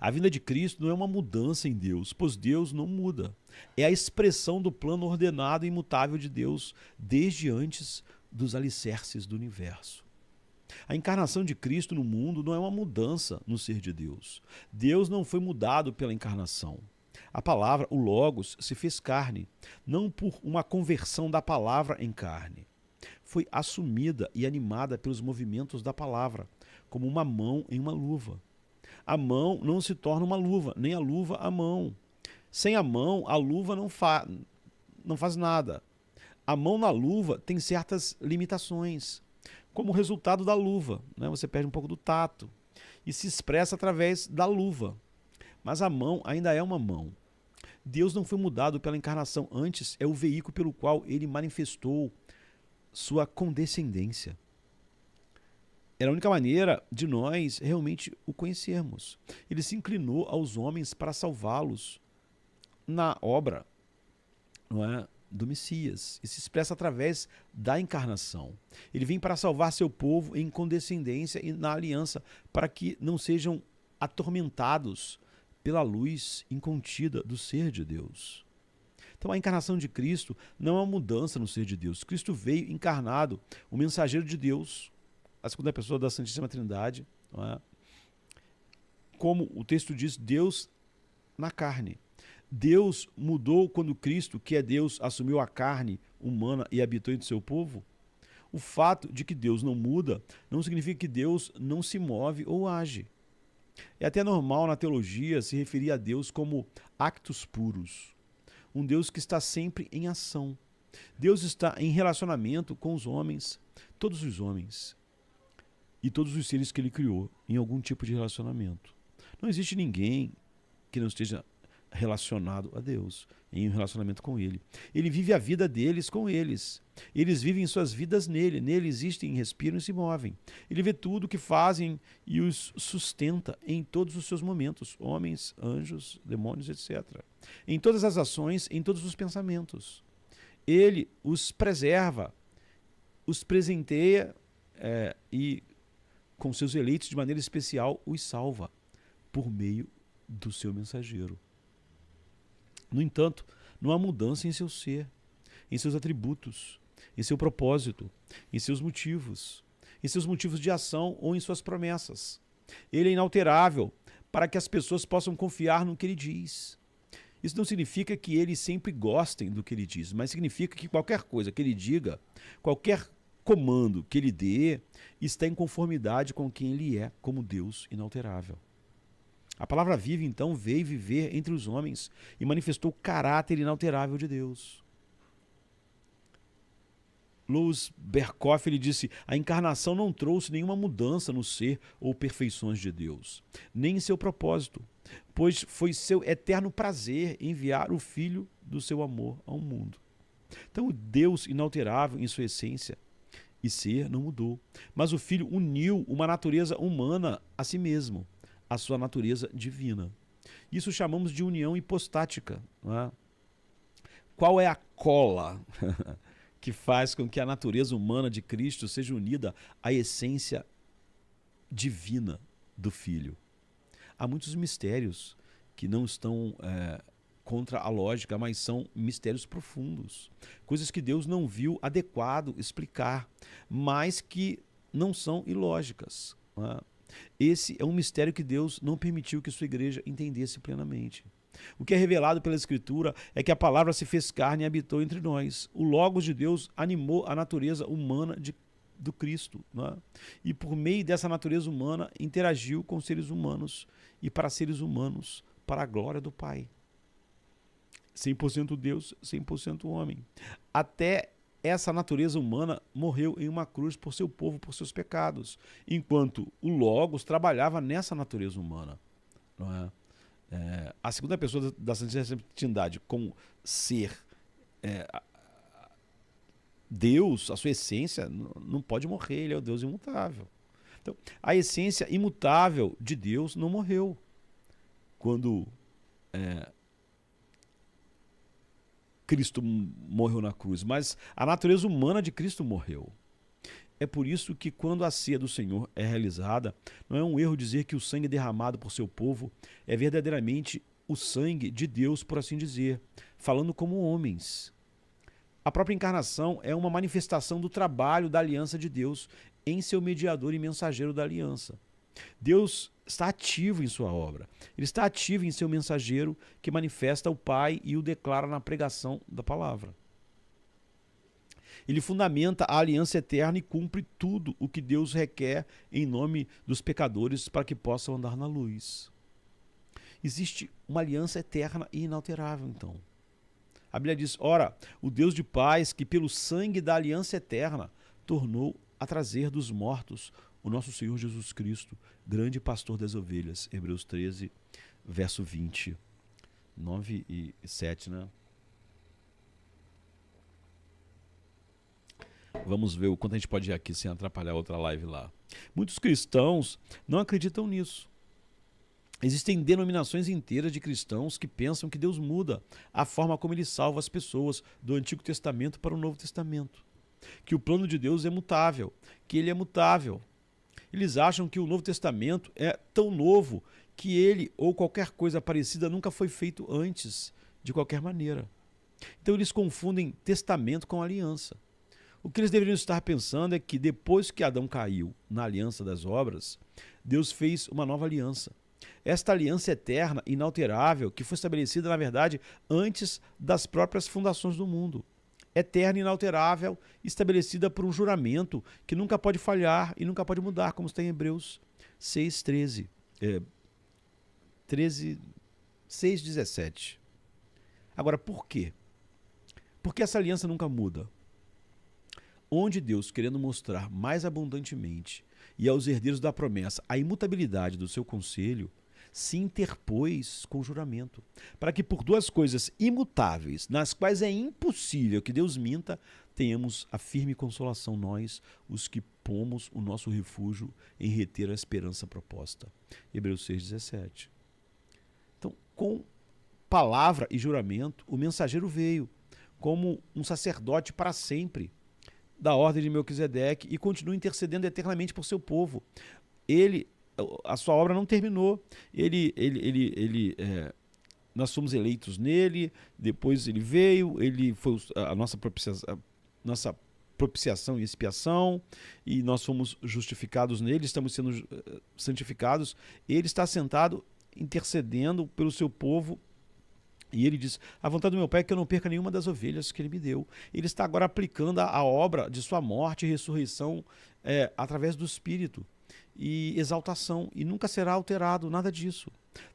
A vinda de Cristo não é uma mudança em Deus, pois Deus não muda. É a expressão do plano ordenado e imutável de Deus desde antes dos alicerces do universo. A encarnação de Cristo no mundo não é uma mudança no ser de Deus. Deus não foi mudado pela encarnação. A palavra, o Logos, se fez carne, não por uma conversão da palavra em carne. Foi assumida e animada pelos movimentos da palavra, como uma mão em uma luva. A mão não se torna uma luva, nem a luva a mão. Sem a mão, a luva não faz nada. A mão na luva tem certas limitações. Como resultado da luva, né? Você perde um pouco do tato e se expressa através da luva. Mas a mão ainda é uma mão. Deus não foi mudado pela encarnação, antes é o veículo pelo qual ele manifestou sua condescendência. Era a única maneira de nós realmente o conhecermos. Ele se inclinou aos homens para salvá-los na obra, não é, do Messias, e se expressa através da encarnação. Ele vem para salvar seu povo em condescendência e na aliança, para que não sejam atormentados pela luz incontida do ser de Deus. Então a encarnação de Cristo não é uma mudança no ser de Deus. Cristo veio encarnado, o mensageiro de Deus, a segunda pessoa da Santíssima Trindade, não é? Como o texto diz, Deus na carne. Deus mudou quando Cristo, que é Deus, assumiu a carne humana e habitou entre seu povo? O fato de que Deus não muda não significa que Deus não se move ou age. É até normal na teologia se referir a Deus como actos puros. Um Deus que está sempre em ação. Deus está em relacionamento com os homens, todos os homens e todos os seres que ele criou, em algum tipo de relacionamento. Não existe ninguém que não esteja relacionado a Deus, em um relacionamento com Ele. Ele vive a vida deles com eles. Eles vivem suas vidas nele. Nele existem, respiram e se movem. Ele vê tudo o que fazem e os sustenta em todos os seus momentos. Homens, anjos, demônios, etc. Em todas as ações, em todos os pensamentos. Ele os preserva, os presenteia e, com seus eleitos, de maneira especial, os salva por meio do seu mensageiro. No entanto, não há mudança em seu ser, em seus atributos, em seu propósito, em seus motivos de ação ou em suas promessas. Ele é inalterável para que as pessoas possam confiar no que ele diz. Isso não significa que eles sempre gostem do que ele diz, mas significa que qualquer coisa que ele diga, qualquer comando que ele dê, está em conformidade com quem ele é, como Deus inalterável. A palavra viva, então, veio viver entre os homens e manifestou o caráter inalterável de Deus. Louis Berkhoff, ele disse, a encarnação não trouxe nenhuma mudança no ser ou perfeições de Deus, nem em seu propósito, pois foi seu eterno prazer enviar o Filho do seu amor ao mundo. Então, o Deus inalterável em sua essência e ser não mudou, mas o Filho uniu uma natureza humana a si mesmo, a sua natureza divina. Isso chamamos de união hipostática. Não é? Qual é a cola que faz com que a natureza humana de Cristo seja unida à essência divina do Filho? Há muitos mistérios que não estão contra a lógica, mas são mistérios profundos. Coisas que Deus não viu adequado explicar, mas que não são ilógicas. Não é? Esse é um mistério que Deus não permitiu que sua igreja entendesse plenamente. O que é revelado pela Escritura é que a palavra se fez carne e habitou entre nós. O Logos de Deus animou a natureza humana do Cristo. Não é? E por meio dessa natureza humana interagiu com seres humanos e para seres humanos, para a glória do Pai. 100% Deus, 100% homem. Até essa natureza humana morreu em uma cruz por seu povo, por seus pecados, enquanto o Logos trabalhava nessa natureza humana. Não é? A segunda pessoa da Santíssima Trindade, como ser Deus, a sua essência, não pode morrer, ele é o Deus imutável. Então, a essência imutável de Deus não morreu quando Cristo morreu na cruz, mas a natureza humana de Cristo morreu. É por isso que quando a ceia do Senhor é realizada, não é um erro dizer que o sangue derramado por seu povo é verdadeiramente o sangue de Deus, por assim dizer, falando como homens. A própria encarnação é uma manifestação do trabalho da aliança de Deus em seu mediador e mensageiro da aliança. Deus está ativo em sua obra. Ele está ativo em seu mensageiro que manifesta o Pai e o declara na pregação da palavra. Ele fundamenta a aliança eterna e cumpre tudo o que Deus requer em nome dos pecadores para que possam andar na luz. Existe uma aliança eterna e inalterável, então. A Bíblia diz, ora, o Deus de paz que pelo sangue da aliança eterna tornou a trazer dos mortos o nosso Senhor Jesus Cristo, grande pastor das ovelhas. Hebreus 13, verso 20. 9 e 7, né? Vamos ver o quanto a gente pode ir aqui sem atrapalhar outra live lá. Muitos cristãos não acreditam nisso. Existem denominações inteiras de cristãos que pensam que Deus muda a forma como ele salva as pessoas do Antigo Testamento para o Novo Testamento. Que o plano de Deus é mutável, que ele é mutável. Eles acham que o Novo Testamento é tão novo que ele ou qualquer coisa parecida nunca foi feito antes, de qualquer maneira. Então eles confundem testamento com aliança. O que eles deveriam estar pensando é que depois que Adão caiu na aliança das obras, Deus fez uma nova aliança. Esta aliança eterna, inalterável, que foi estabelecida, na verdade, antes das próprias fundações do mundo. Eterna e inalterável, estabelecida por um juramento que nunca pode falhar e nunca pode mudar, como está em Hebreus 6:13. 6:17. Agora, por quê? Porque essa aliança nunca muda. Onde Deus, querendo mostrar mais abundantemente e aos herdeiros da promessa a imutabilidade do seu conselho, se interpôs com o juramento, para que por duas coisas imutáveis, nas quais é impossível que Deus minta, tenhamos a firme consolação nós, os que pomos o nosso refúgio em reter a esperança proposta. Hebreus 6:17. Então, com palavra e juramento, o mensageiro veio como um sacerdote para sempre, da ordem de Melquisedeque, e continua intercedendo eternamente por seu povo. A sua obra não terminou. Nós fomos eleitos nele, depois ele veio, ele foi a nossa propiciação e expiação, e nós fomos justificados nele, estamos sendo santificados. Ele está sentado intercedendo pelo seu povo. E ele diz, a vontade do meu Pai é que eu não perca nenhuma das ovelhas que ele me deu. Ele está agora aplicando a obra de sua morte e ressurreição através do Espírito e exaltação, e nunca será alterado, nada disso.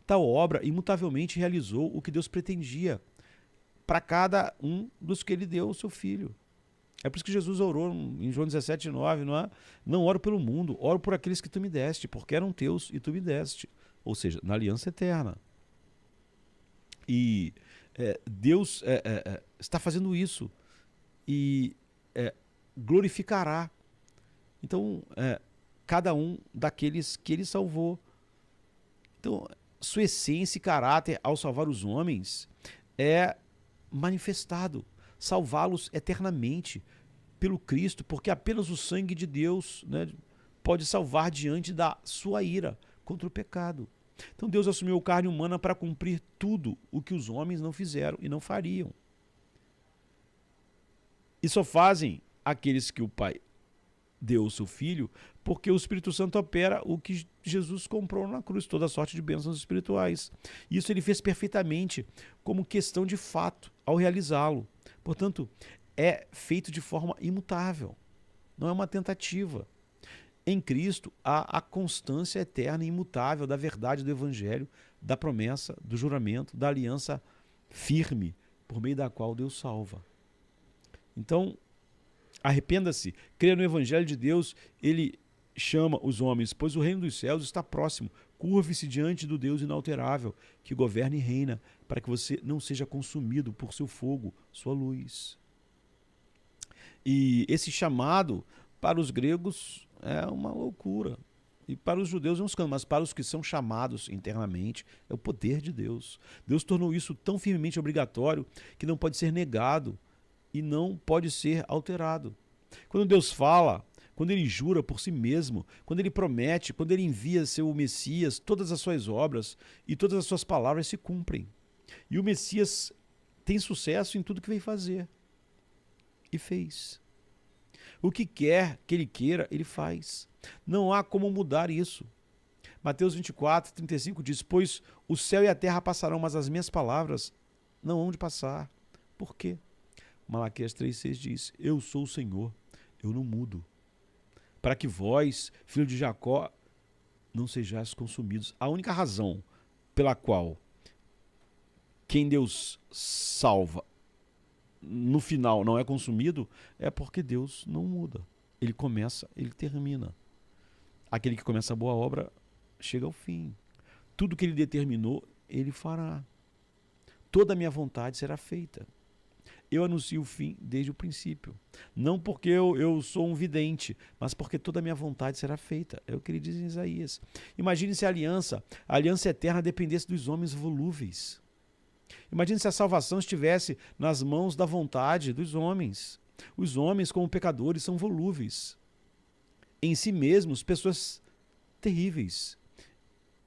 Tal obra imutavelmente realizou o que Deus pretendia para cada um dos que ele deu ao seu Filho. É por isso que Jesus orou em João 17:9, não é? Não oro pelo mundo, oro por aqueles que tu me deste, porque eram teus e tu me deste. Ou seja, na aliança eterna. E Deus está fazendo isso e glorificará. Então, cada um daqueles que ele salvou. Então, sua essência e caráter ao salvar os homens é manifestado, salvá-los eternamente pelo Cristo, porque apenas o sangue de Deus, né, pode salvar diante da sua ira contra o pecado. Então Deus assumiu carne humana para cumprir tudo o que os homens não fizeram e não fariam. E só fazem aqueles que o Pai deu ao seu Filho, porque o Espírito Santo opera o que Jesus comprou na cruz, toda sorte de bênçãos espirituais. Isso ele fez perfeitamente, como questão de fato, ao realizá-lo. Portanto, é feito de forma imutável, não é uma tentativa. Em Cristo há a constância eterna e imutável da verdade do Evangelho, da promessa, do juramento, da aliança firme, por meio da qual Deus salva. Então, arrependa-se, creia no Evangelho de Deus, ele chama os homens, pois o reino dos céus está próximo. Curve-se diante do Deus inalterável, que governa e reina, para que você não seja consumido por seu fogo, sua luz. E esse chamado, para os gregos, é uma loucura. E para os judeus é um escândalo, mas para os que são chamados internamente, é o poder de Deus. Deus tornou isso tão firmemente obrigatório que não pode ser negado e não pode ser alterado. Quando Deus fala, quando ele jura por si mesmo, quando ele promete, quando ele envia seu Messias, todas as suas obras e todas as suas palavras se cumprem. E o Messias tem sucesso em tudo que vem fazer. E fez. O que quer que ele queira, ele faz. Não há como mudar isso. Mateus 24, 35 diz: pois o céu e a terra passarão, mas as minhas palavras não hão de passar. Por quê? Malaquias 3,6 diz: eu sou o Senhor, eu não mudo. Para que vós, filho de Jacó, não sejais consumidos. A única razão pela qual quem Deus salva no final não é consumido é porque Deus não muda. Ele começa, ele termina. Aquele que começa a boa obra chega ao fim. Tudo que ele determinou, ele fará. Toda a minha vontade será feita. Eu anuncio o fim desde o princípio. Não porque eu sou um vidente, mas porque toda a minha vontade será feita. É o que ele diz em Isaías. Imagine se a aliança eterna dependesse dos homens volúveis. Imagine se a salvação estivesse nas mãos da vontade dos homens. Os homens, como pecadores, são volúveis. Em si mesmos, pessoas terríveis.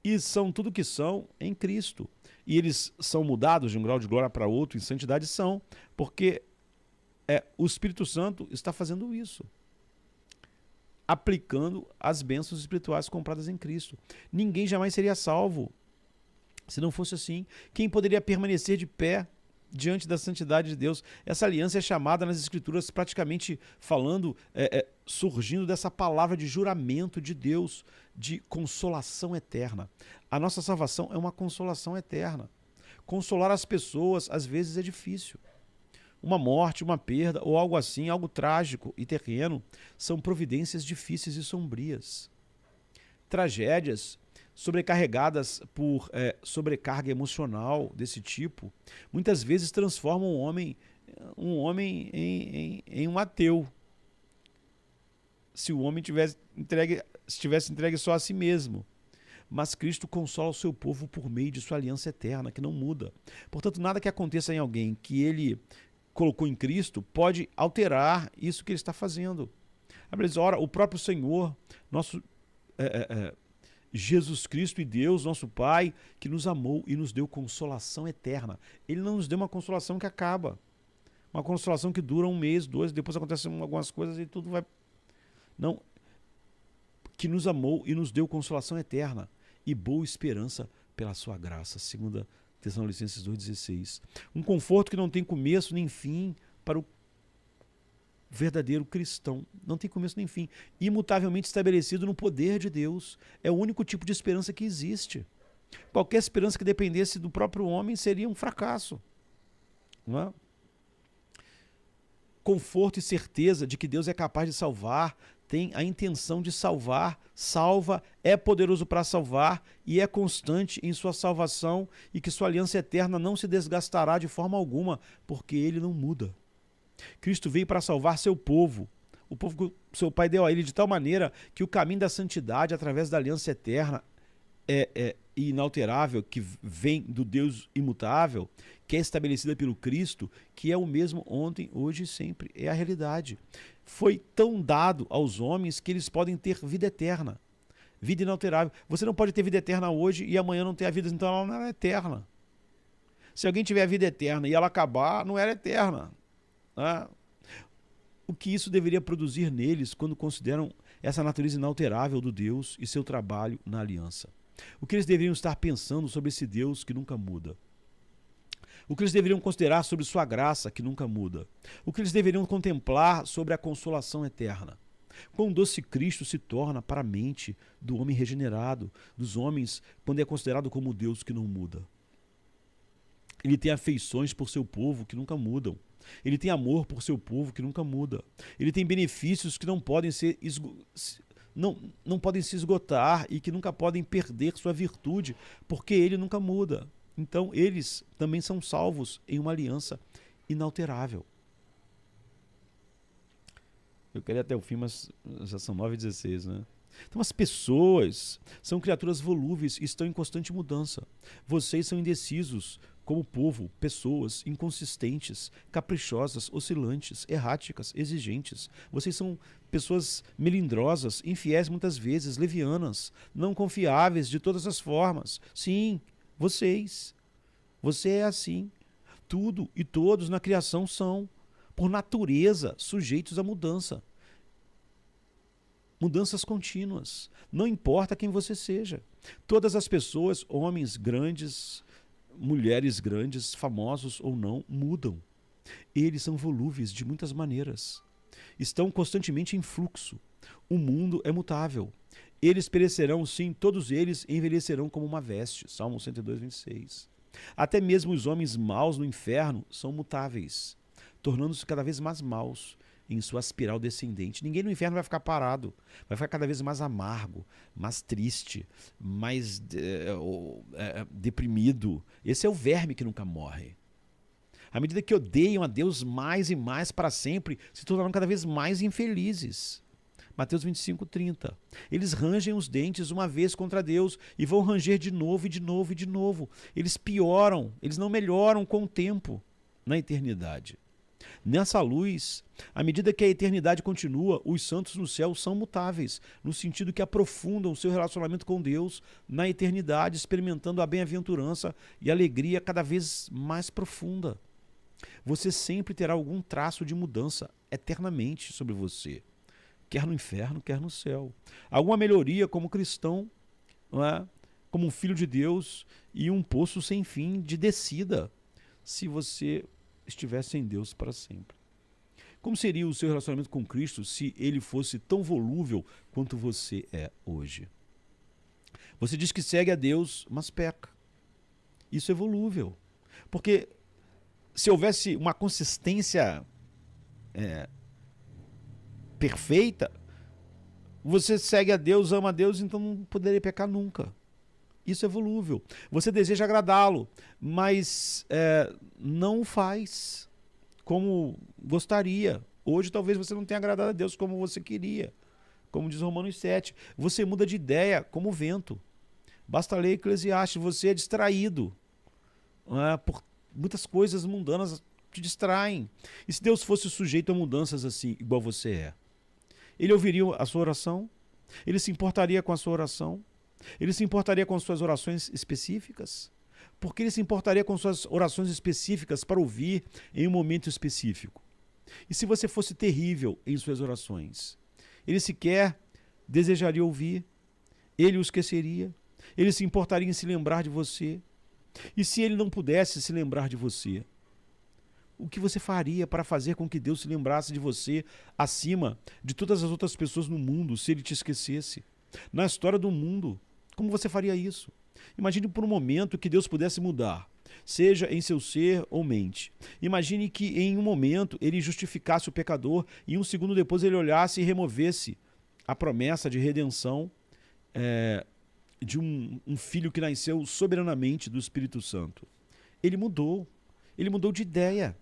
E são tudo o que são em Cristo. E eles são mudados de um grau de glória para outro em santidade? São, porque o Espírito Santo está fazendo isso. Aplicando as bênçãos espirituais compradas em Cristo. Ninguém jamais seria salvo se não fosse assim. Quem poderia permanecer de pé diante da santidade de Deus? Essa aliança é chamada nas Escrituras, praticamente falando, surgindo dessa palavra de juramento de Deus, de consolação eterna. A nossa salvação é uma consolação eterna. Consolar as pessoas, às vezes, é difícil. Uma morte, uma perda ou algo assim, algo trágico e terreno, são providências difíceis e sombrias. Tragédias sobrecarregadas por sobrecarga emocional desse tipo, muitas vezes transformam um homem em um ateu. Se o homem estivesse entregue só a si mesmo. Mas Cristo consola o seu povo por meio de sua aliança eterna, que não muda. Portanto, nada que aconteça em alguém que ele colocou em Cristo pode alterar isso que ele está fazendo. Ora, o próprio Senhor, nosso Jesus Cristo e Deus, nosso Pai, que nos amou e nos deu consolação eterna. Ele não nos deu uma consolação que acaba. Uma consolação que dura um mês, 2, depois acontecem algumas coisas e tudo vai... Não. Que nos amou e nos deu consolação eterna e boa esperança pela sua graça. 2 Tessalonicenses 2,16. Um conforto que não tem começo nem fim para o verdadeiro cristão. Não tem começo nem fim. Imutavelmente estabelecido no poder de Deus. É o único tipo de esperança que existe. Qualquer esperança que dependesse do próprio homem seria um fracasso. Não é? Conforto e certeza de que Deus é capaz de salvar, tem a intenção de salvar, salva, é poderoso para salvar e é constante em sua salvação e que sua aliança eterna não se desgastará de forma alguma, porque ele não muda. Cristo veio para salvar seu povo, o povo que seu Pai deu a ele, de tal maneira que o caminho da santidade através da aliança eterna é inalterável, que vem do Deus imutável, que é estabelecida pelo Cristo, que é o mesmo ontem, hoje e sempre. É a realidade. Foi tão dado aos homens que eles podem ter vida eterna, vida inalterável. Você não pode ter vida eterna hoje e amanhã não ter a vida, então ela não é eterna. Se alguém tiver a vida eterna e ela acabar, não era eterna. Né? O que isso deveria produzir neles quando consideram essa natureza inalterável do Deus e seu trabalho na aliança? O que eles deveriam estar pensando sobre esse Deus que nunca muda? O que eles deveriam considerar sobre sua graça que nunca muda? O que eles deveriam contemplar sobre a consolação eterna? Quão doce Cristo se torna para a mente do homem regenerado, dos homens, quando é considerado como Deus que não muda. Ele tem afeições por seu povo que nunca mudam. Ele tem amor por seu povo que nunca muda. Ele tem benefícios que não podem ser não podem se esgotar e que nunca podem perder sua virtude, porque ele nunca muda. Então eles também são salvos em uma aliança inalterável. Eu queria até o fim, mas já são 9h16, né? Então as pessoas são criaturas volúveis e estão em constante mudança. Vocês são indecisos como povo, pessoas inconsistentes, caprichosas, oscilantes, erráticas, exigentes. Vocês são pessoas melindrosas, infiéis muitas vezes, levianas, não confiáveis de todas as formas. Sim, vocês. Você é assim. Tudo e todos na criação são, por natureza, sujeitos à mudança. Mudanças contínuas. Não importa quem você seja. Todas as pessoas, homens grandes, mulheres grandes, famosos ou não, mudam. Eles são volúveis de muitas maneiras. Estão constantemente em fluxo. O mundo é mutável. Eles perecerão, sim, todos eles envelhecerão como uma veste. Salmo 102, 26. Até mesmo os homens maus no inferno são mutáveis, tornando-se cada vez mais maus em sua espiral descendente. Ninguém no inferno vai ficar parado, vai ficar cada vez mais amargo, mais triste, mais deprimido. Esse é o verme que nunca morre. À medida que odeiam a Deus mais e mais para sempre, se tornarão cada vez mais infelizes. Mateus 25, 30. Eles rangem os dentes uma vez contra Deus e vão ranger de novo e de novo e de novo. Eles pioram, eles não melhoram com o tempo na eternidade. Nessa luz, à medida que a eternidade continua, os santos no céu são mutáveis, no sentido que aprofundam o seu relacionamento com Deus na eternidade, experimentando a bem-aventurança e a alegria cada vez mais profunda. Você sempre terá algum traço de mudança eternamente sobre você, quer no inferno, quer no céu. Alguma melhoria como cristão, não é? Como um filho de Deus, e um poço sem fim de descida, se você estivesse em Deus para sempre. Como seria o seu relacionamento com Cristo se ele fosse tão volúvel quanto você é hoje? Você diz que segue a Deus, mas peca. Isso é volúvel. Porque se houvesse uma consistência perfeita, você segue a Deus, ama a Deus, então não poderia pecar nunca. Isso é volúvel. Você deseja agradá-lo, mas não o faz como gostaria. Hoje talvez você não tenha agradado a Deus como você queria. Como diz Romanos 7. Você muda de ideia como o vento. Basta ler Eclesiastes, você é distraído por muitas coisas mundanas te distraem. E se Deus fosse sujeito a mudanças assim, igual você é? Ele ouviria a sua oração? Ele se importaria com a sua oração? Ele se importaria com as suas orações específicas? Porque ele se importaria com suas orações específicas para ouvir em um momento específico. E se você fosse terrível em suas orações? Ele sequer desejaria ouvir? Ele o esqueceria? Ele se importaria em se lembrar de você? E se ele não pudesse se lembrar de você? O que você faria para fazer com que Deus se lembrasse de você acima de todas as outras pessoas no mundo, se ele te esquecesse? Na história do mundo, como você faria isso? Imagine por um momento que Deus pudesse mudar, seja em seu ser ou mente. Imagine que em um momento ele justificasse o pecador e um segundo depois ele olhasse e removesse a promessa de redenção de um filho que nasceu soberanamente do Espírito Santo. Ele mudou de ideia.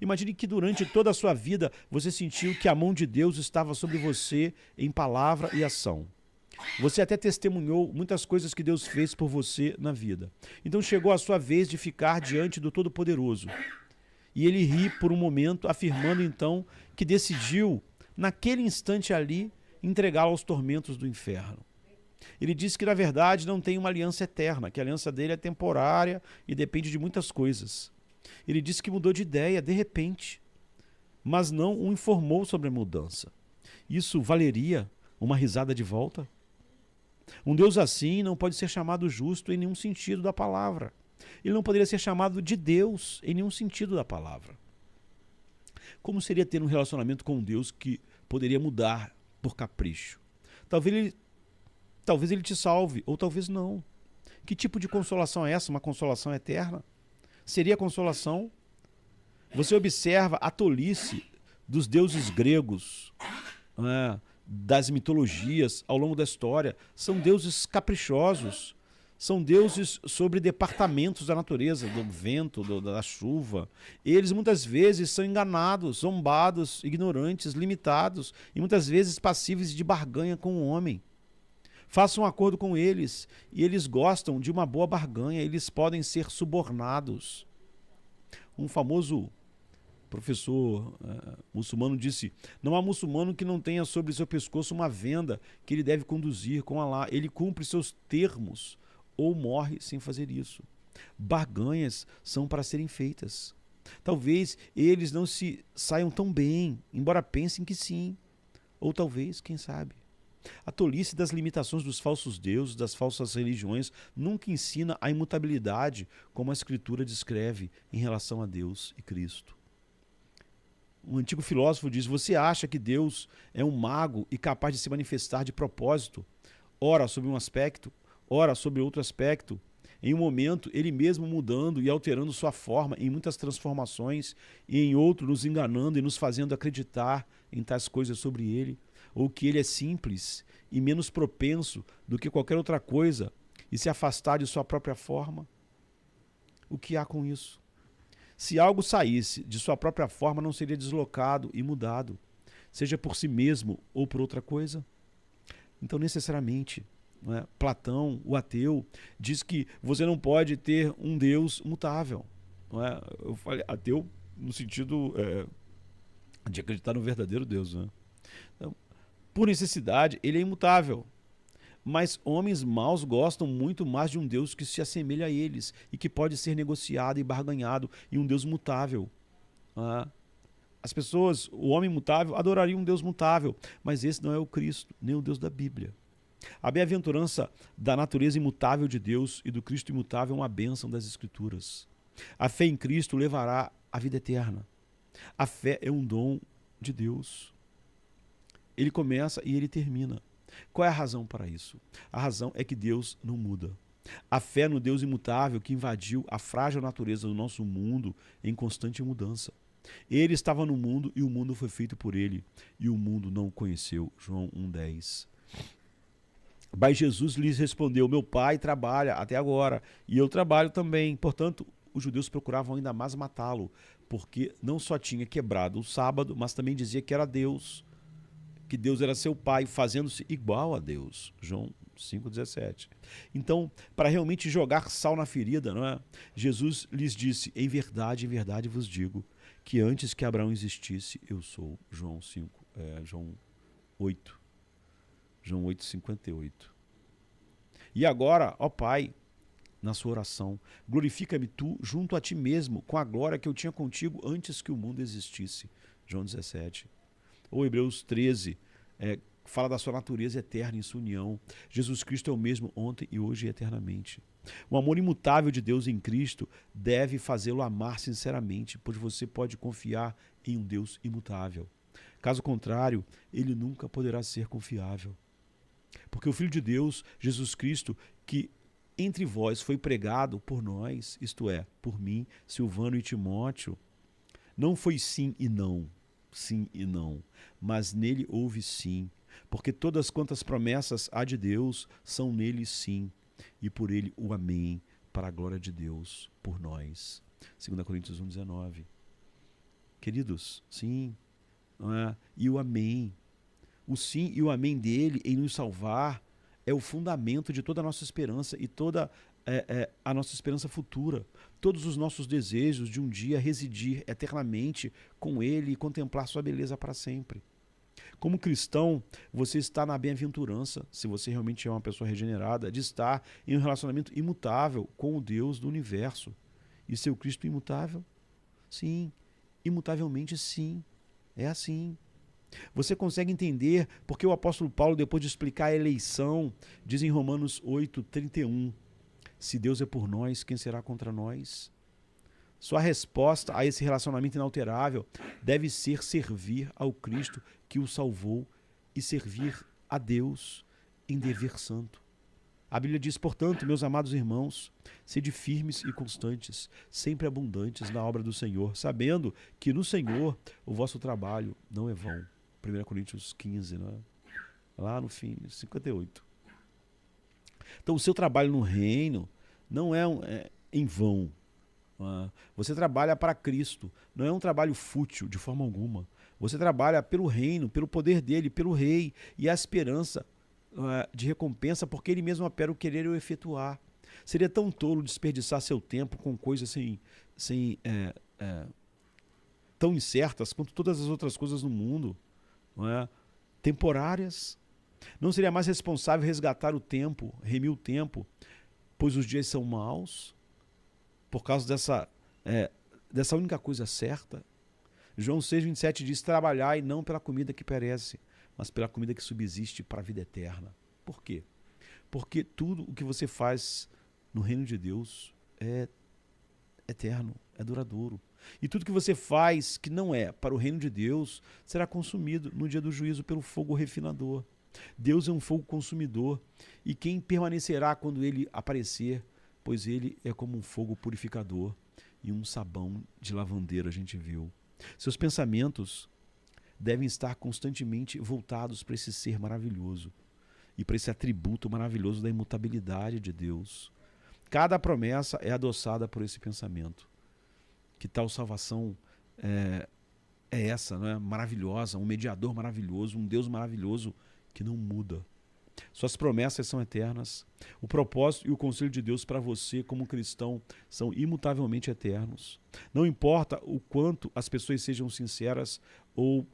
Imagine que durante toda a sua vida você sentiu que a mão de Deus estava sobre você em palavra e ação. Você até testemunhou muitas coisas que Deus fez por você na vida. Então chegou a sua vez de ficar diante do Todo-Poderoso. E ele ri por um momento, afirmando então que decidiu, naquele instante ali, entregá-lo aos tormentos do inferno. Ele disse que na verdade não tem uma aliança eterna, que a aliança dele é temporária e depende de muitas coisas. Ele disse que mudou de ideia de repente, mas não o informou sobre a mudança. Isso valeria uma risada de volta? Um Deus assim não pode ser chamado justo em nenhum sentido da palavra. Ele não poderia ser chamado de Deus em nenhum sentido da palavra. Como seria ter um relacionamento com um Deus que poderia mudar por capricho? Talvez ele te salve, ou talvez não. Que tipo de consolação é essa? Uma consolação eterna? Seria consolação? Você observa a tolice dos deuses gregos, das mitologias ao longo da história. São deuses caprichosos, são deuses sobre departamentos da natureza, do vento, da chuva. Eles muitas vezes são enganados, zombados, ignorantes, limitados e muitas vezes passíveis de barganha com o homem. Faça um acordo com eles. E eles gostam de uma boa barganha, eles podem ser subornados. Um famoso professor muçulmano disse: não há muçulmano que não tenha sobre seu pescoço uma venda que ele deve conduzir com Alá. Ele cumpre seus termos ou morre sem fazer isso. Barganhas são para serem feitas. Talvez eles não se saiam tão bem, embora pensem que sim. Ou talvez, quem sabe. A tolice das limitações dos falsos deuses, das falsas religiões, nunca ensina a imutabilidade como a Escritura descreve em relação a Deus e Cristo. Um antigo filósofo diz: você acha que Deus é um mago e capaz de se manifestar de propósito, ora sobre um aspecto, ora sobre outro aspecto, em um momento ele mesmo mudando e alterando sua forma em muitas transformações, e em outro nos enganando e nos fazendo acreditar em tais coisas sobre ele, ou que ele é simples e menos propenso do que qualquer outra coisa e se afastar de sua própria forma? O que há com isso? Se algo saísse de sua própria forma, não seria deslocado e mudado, seja por si mesmo ou por outra coisa? Então, necessariamente, não é? Platão, o ateu, diz que você não pode ter um Deus mutável. Não é? Eu falei ateu no sentido de acreditar no verdadeiro Deus. Né? Então, por necessidade, ele é imutável. Mas homens maus gostam muito mais de um Deus que se assemelha a eles e que pode ser negociado e barganhado, e um Deus mutável. As pessoas, o homem mutável, adoraria um Deus mutável, mas esse não é o Cristo, nem o Deus da Bíblia. A bem-aventurança da natureza imutável de Deus e do Cristo imutável é uma bênção das Escrituras. A fé em Cristo levará à vida eterna. A fé é um dom de Deus. Ele começa e ele termina. Qual é a razão para isso? A razão é que Deus não muda. A fé no Deus imutável que invadiu a frágil natureza do nosso mundo em constante mudança. Ele estava no mundo e o mundo foi feito por ele, e o mundo não o conheceu. João 1,10. Mas Jesus lhes respondeu: meu pai trabalha até agora, e eu trabalho também. Portanto, os judeus procuravam ainda mais matá-lo, porque não só tinha quebrado o sábado, mas também dizia que era Deus, que Deus era seu pai, fazendo-se igual a Deus. João 5,17. Então, para realmente jogar sal na ferida, não é? Jesus lhes disse: em verdade vos digo, que antes que Abraão existisse, eu sou. João 8. João 8,58. E agora, ó Pai, na sua oração, glorifica-me tu junto a ti mesmo, com a glória que eu tinha contigo antes que o mundo existisse. João 17. Ou Hebreus 13, fala da sua natureza eterna em sua união. Jesus Cristo é o mesmo ontem e hoje e eternamente. O amor imutável de Deus em Cristo deve fazê-lo amar sinceramente, pois você pode confiar em um Deus imutável. Caso contrário, ele nunca poderá ser confiável. Porque o Filho de Deus, Jesus Cristo, que entre vós foi pregado por nós, isto é, por mim, Silvano e Timóteo, não foi sim e não, mas nele houve sim, porque todas quantas promessas há de Deus são nele sim, e por ele o amém, para a glória de Deus, por nós. 2 Coríntios 1,19. Queridos, sim, não é? E o amém. O sim e o amém dele em nos salvar é o fundamento de toda a nossa esperança e toda a nossa esperança futura. Todos os nossos desejos de um dia residir eternamente com ele e contemplar sua beleza para sempre. Como cristão, você está na bem-aventurança, se você realmente é uma pessoa regenerada, de estar em um relacionamento imutável com o Deus do universo. E seu Cristo imutável? Sim. Imutavelmente sim. É assim. Você consegue entender porque o apóstolo Paulo, depois de explicar a eleição, diz em Romanos 8,31, se Deus é por nós, quem será contra nós? Sua resposta a esse relacionamento inalterável deve ser servir ao Cristo que o salvou e servir a Deus em dever santo. A Bíblia diz, portanto, meus amados irmãos, sede firmes e constantes, sempre abundantes na obra do Senhor, sabendo que no Senhor o vosso trabalho não é vão. 1 Coríntios 15, né? Lá no fim, 58. Então, o seu trabalho no reino não é em vão. Você trabalha para Cristo, não é um trabalho fútil de forma alguma. Você trabalha pelo reino, pelo poder dele, pelo rei, e a esperança de recompensa, porque ele mesmo opera o querer e o efetuar. Seria tão tolo desperdiçar seu tempo com coisas tão incertas quanto todas as outras coisas no mundo, não é? Temporárias. Não seria mais responsável resgatar o tempo, remir o tempo, pois os dias são maus, por causa dessa única coisa certa? João 6,27 diz: trabalhai não pela comida que perece, mas pela comida que subsiste para a vida eterna. Por quê? Porque tudo o que você faz no reino de Deus é eterno, é duradouro. E tudo que você faz que não é para o reino de Deus será consumido no dia do juízo pelo fogo refinador. Deus é um fogo consumidor, e quem permanecerá quando ele aparecer? Pois ele é como um fogo purificador e um sabão de lavandeira, a gente viu. Seus pensamentos devem estar constantemente voltados para esse ser maravilhoso e para esse atributo maravilhoso da imutabilidade de Deus. Cada promessa é adoçada por esse pensamento. Que tal salvação é essa, não é? Maravilhosa, um mediador maravilhoso, um Deus maravilhoso que não muda. Suas promessas são eternas. O propósito e o conselho de Deus para você como cristão são imutavelmente eternos. Não importa o quanto as pessoas sejam sinceras ou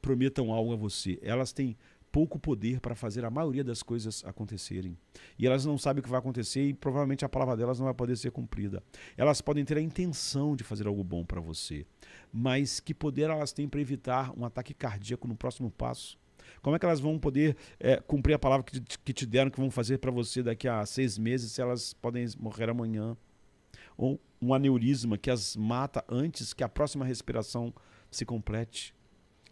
prometam algo a você, elas têm pouco poder para fazer a maioria das coisas acontecerem. E elas não sabem o que vai acontecer, e provavelmente a palavra delas não vai poder ser cumprida. Elas podem ter a intenção de fazer algo bom para você, mas que poder elas têm para evitar um ataque cardíaco no próximo passo? Como é que elas vão poder cumprir a palavra que te deram, que vão fazer para você daqui a 6 meses, se elas podem morrer amanhã? Ou um aneurisma que as mata antes que a próxima respiração se complete?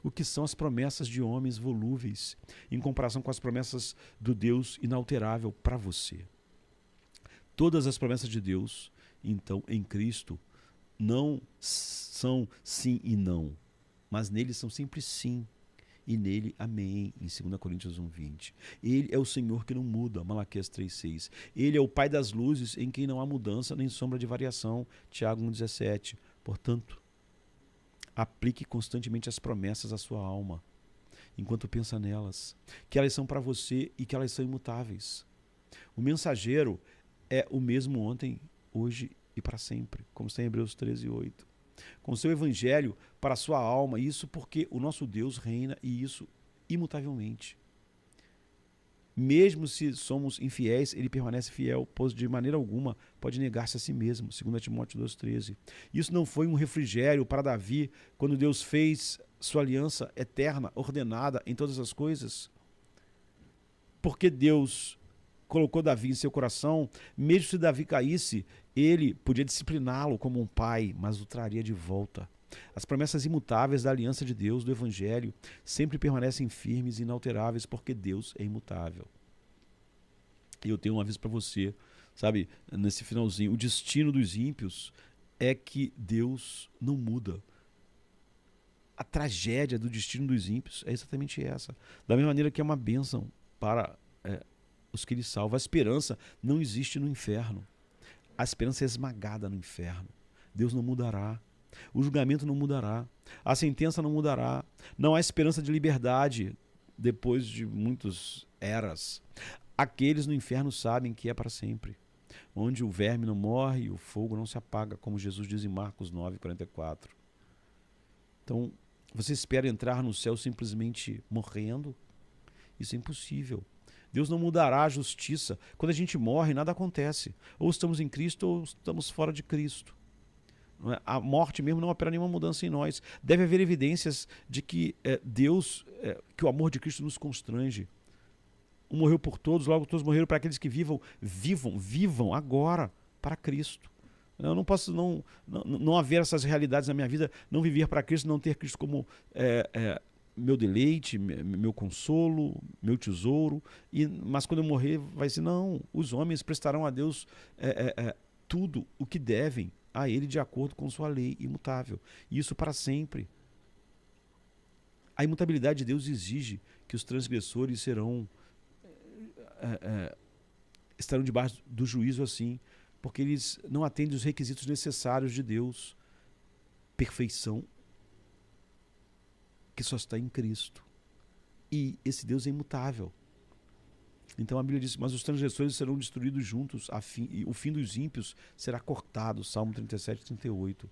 O que são as promessas de homens volúveis em comparação com as promessas do Deus inalterável para você? Todas as promessas de Deus, então, em Cristo, não são sim e não, mas nele são sempre sim. E nele, amém, em 2 Coríntios 1,20. Ele é o Senhor que não muda, Malaquias 3,6. Ele é o Pai das luzes, em quem não há mudança nem sombra de variação, Tiago 1,17. Portanto, aplique constantemente as promessas à sua alma, enquanto pensa nelas, que elas são para você e que elas são imutáveis. O mensageiro é o mesmo ontem, hoje e para sempre, como está em Hebreus 13,8. Com seu evangelho para a sua alma, isso porque o nosso Deus reina, e isso imutavelmente. Mesmo se somos infiéis, ele permanece fiel, pois de maneira alguma pode negar-se a si mesmo, 2 Timóteo 2,13. Isso não foi um refrigério para Davi quando Deus fez sua aliança eterna, ordenada em todas as coisas? Porque Deus colocou Davi em seu coração, mesmo se Davi caísse, ele podia discipliná-lo como um pai, mas o traria de volta. As promessas imutáveis da aliança de Deus, do Evangelho, sempre permanecem firmes e inalteráveis, porque Deus é imutável. E eu tenho um aviso para você, sabe, nesse finalzinho: o destino dos ímpios é que Deus não muda. A tragédia do destino dos ímpios é exatamente essa. Da mesma maneira que é uma bênção para os que ele salva. A esperança não existe no inferno. A esperança é esmagada no inferno. Deus não mudará. O julgamento não mudará. A sentença não mudará. Não há esperança de liberdade depois de muitas eras. Aqueles no inferno sabem que é para sempre, onde o verme não morre e o fogo não se apaga, como Jesus diz em Marcos 9,44. Então, você espera entrar no céu simplesmente morrendo? Isso é impossível. Deus não mudará a justiça. Quando a gente morre, nada acontece. Ou estamos em Cristo ou estamos fora de Cristo. A morte mesmo não opera nenhuma mudança em nós. Deve haver evidências de que que o amor de Cristo nos constrange. Um morreu por todos, logo todos morreram para aqueles que vivam agora para Cristo. Eu não posso não haver essas realidades na minha vida, não viver para Cristo, não ter Cristo como meu deleite, meu consolo, meu tesouro. Mas quando eu morrer, vai ser não. Os homens prestarão a Deus tudo o que devem a Ele de acordo com sua lei imutável. E isso para sempre. A imutabilidade de Deus exige que os transgressores estarão debaixo do juízo assim, porque eles não atendem os requisitos necessários de Deus. Perfeição, que só está em Cristo. E esse Deus é imutável. Então a Bíblia diz, mas os transgressores serão destruídos juntos, e o fim dos ímpios será cortado. Salmo 37, 38.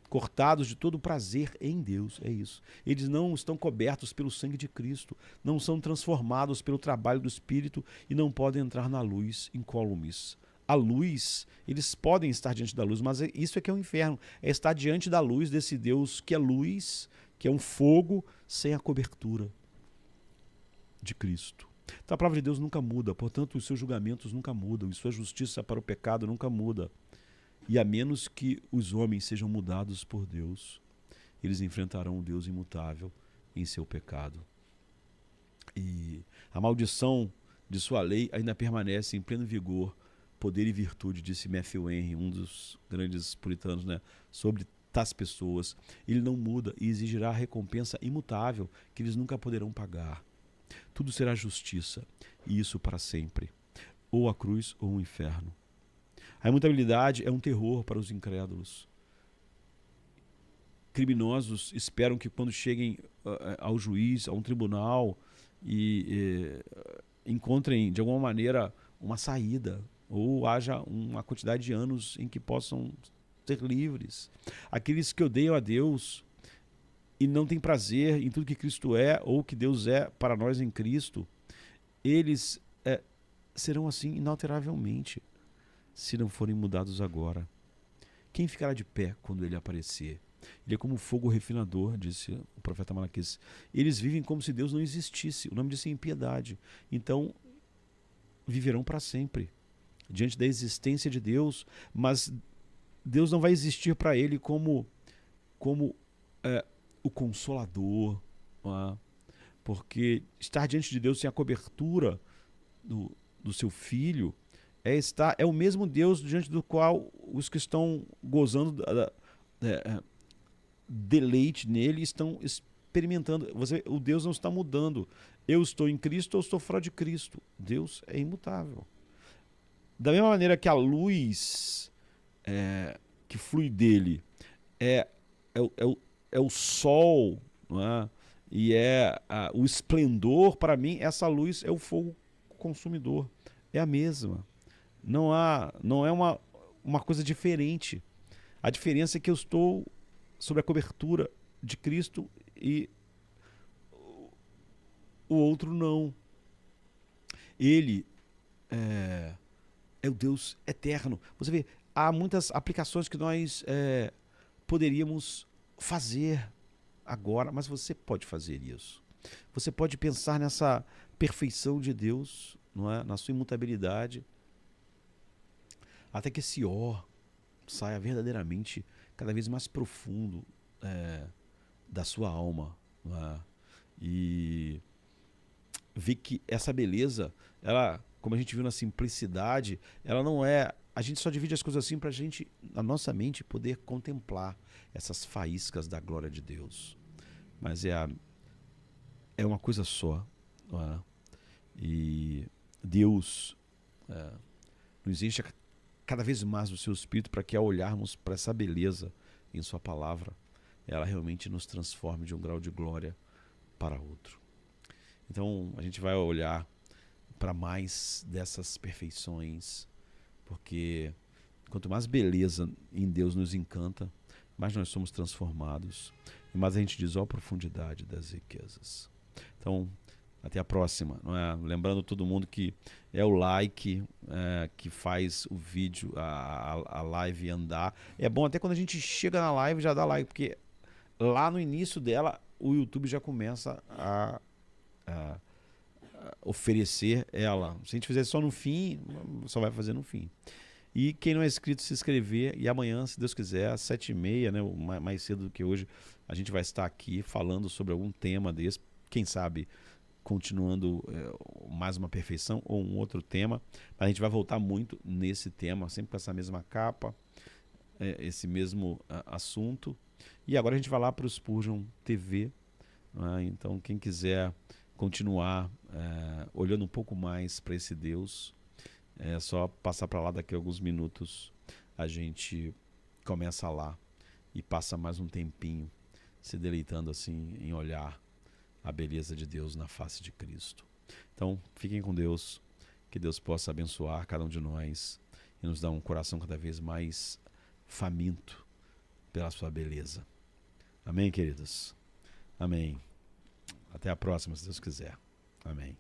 Cortados de todo prazer em Deus, é isso. Eles não estão cobertos pelo sangue de Cristo, não são transformados pelo trabalho do Espírito e não podem entrar na luz incólumes. A luz, eles podem estar diante da luz, mas isso é que é o inferno, é estar diante da luz desse Deus que é luz, que é um fogo sem a cobertura de Cristo. Então a palavra de Deus nunca muda, portanto os seus julgamentos nunca mudam, e sua justiça para o pecado nunca muda. E a menos que os homens sejam mudados por Deus, eles enfrentarão o Deus imutável em seu pecado. E a maldição de sua lei ainda permanece em pleno vigor, poder e virtude, disse Matthew Henry, um dos grandes puritanos, né, sobre tais pessoas. Ele não muda e exigirá a recompensa imutável que eles nunca poderão pagar. Tudo será justiça, e isso para sempre, ou a cruz ou o inferno. A imutabilidade é um terror para os incrédulos. Criminosos esperam que quando cheguem ao juiz, a um tribunal, encontrem de alguma maneira uma saída, ou haja uma quantidade de anos em que possam ser livres. Aqueles que odeiam a Deus e não têm prazer em tudo que Cristo é, ou que Deus é para nós em Cristo, eles serão assim inalteravelmente, se não forem mudados agora. Quem ficará de pé quando ele aparecer? Ele é como fogo refinador, disse o profeta Malaquias. Eles vivem como se Deus não existisse. O nome disso é impiedade. Então, viverão para sempre, diante da existência de Deus, mas Deus não vai existir para ele como o Consolador, porque estar diante de Deus sem a cobertura do seu Filho é o mesmo Deus diante do qual os que estão gozando deleite nele estão experimentando. O Deus não está mudando. Eu estou em Cristo ou estou fora de Cristo. Deus é imutável. Da mesma maneira que a luz que flui dele é o sol, não é? E o esplendor, para mim, essa luz é o fogo consumidor. É a mesma. Não é uma coisa diferente. A diferença é que eu estou sob a cobertura de Cristo e o outro não. Ele é o Deus eterno. Você vê, há muitas aplicações que nós poderíamos fazer agora, mas você pode fazer isso. Você pode pensar nessa perfeição de Deus, não é? Na sua imutabilidade, até que esse saia verdadeiramente cada vez mais profundo da sua alma, não é? E ver que essa beleza, ela, como a gente viu na simplicidade, ela não é... A gente só divide as coisas assim para a gente, na nossa mente, poder contemplar essas faíscas da glória de Deus. Mas é uma coisa só, não é? E Deus nos enche cada vez mais do seu Espírito para que, ao olharmos para essa beleza em sua palavra, ela realmente nos transforme de um grau de glória para outro. Então a gente vai olhar para mais dessas perfeições, porque quanto mais beleza em Deus nos encanta, mais nós somos transformados, e mais a gente diz, ó, a profundidade das riquezas. Então, até a próxima, não é? Lembrando todo mundo que é o like que faz o vídeo, a live andar. É bom até quando a gente chega na live já dá like, porque lá no início dela o YouTube já começa a oferecer ela. Se a gente fizer só no fim, só vai fazer no fim. E quem não é inscrito, se inscrever. E amanhã, se Deus quiser, às 7h30, né, mais cedo do que hoje, a gente vai estar aqui falando sobre algum tema desse. Quem sabe continuando mais uma perfeição ou um outro tema. Mas a gente vai voltar muito nesse tema, sempre com essa mesma capa, esse mesmo assunto. E agora a gente vai lá para o Spurgeon TV. Né? Então, quem quiser continuar olhando um pouco mais para esse Deus, é só passar para lá. Daqui a alguns minutos a gente começa lá e passa mais um tempinho se deleitando assim em olhar a beleza de Deus na face de Cristo. Então, fiquem com Deus. Que Deus possa abençoar cada um de nós e nos dar um coração cada vez mais faminto pela sua beleza. Amém, queridos? Amém. Até a próxima, se Deus quiser. Amém.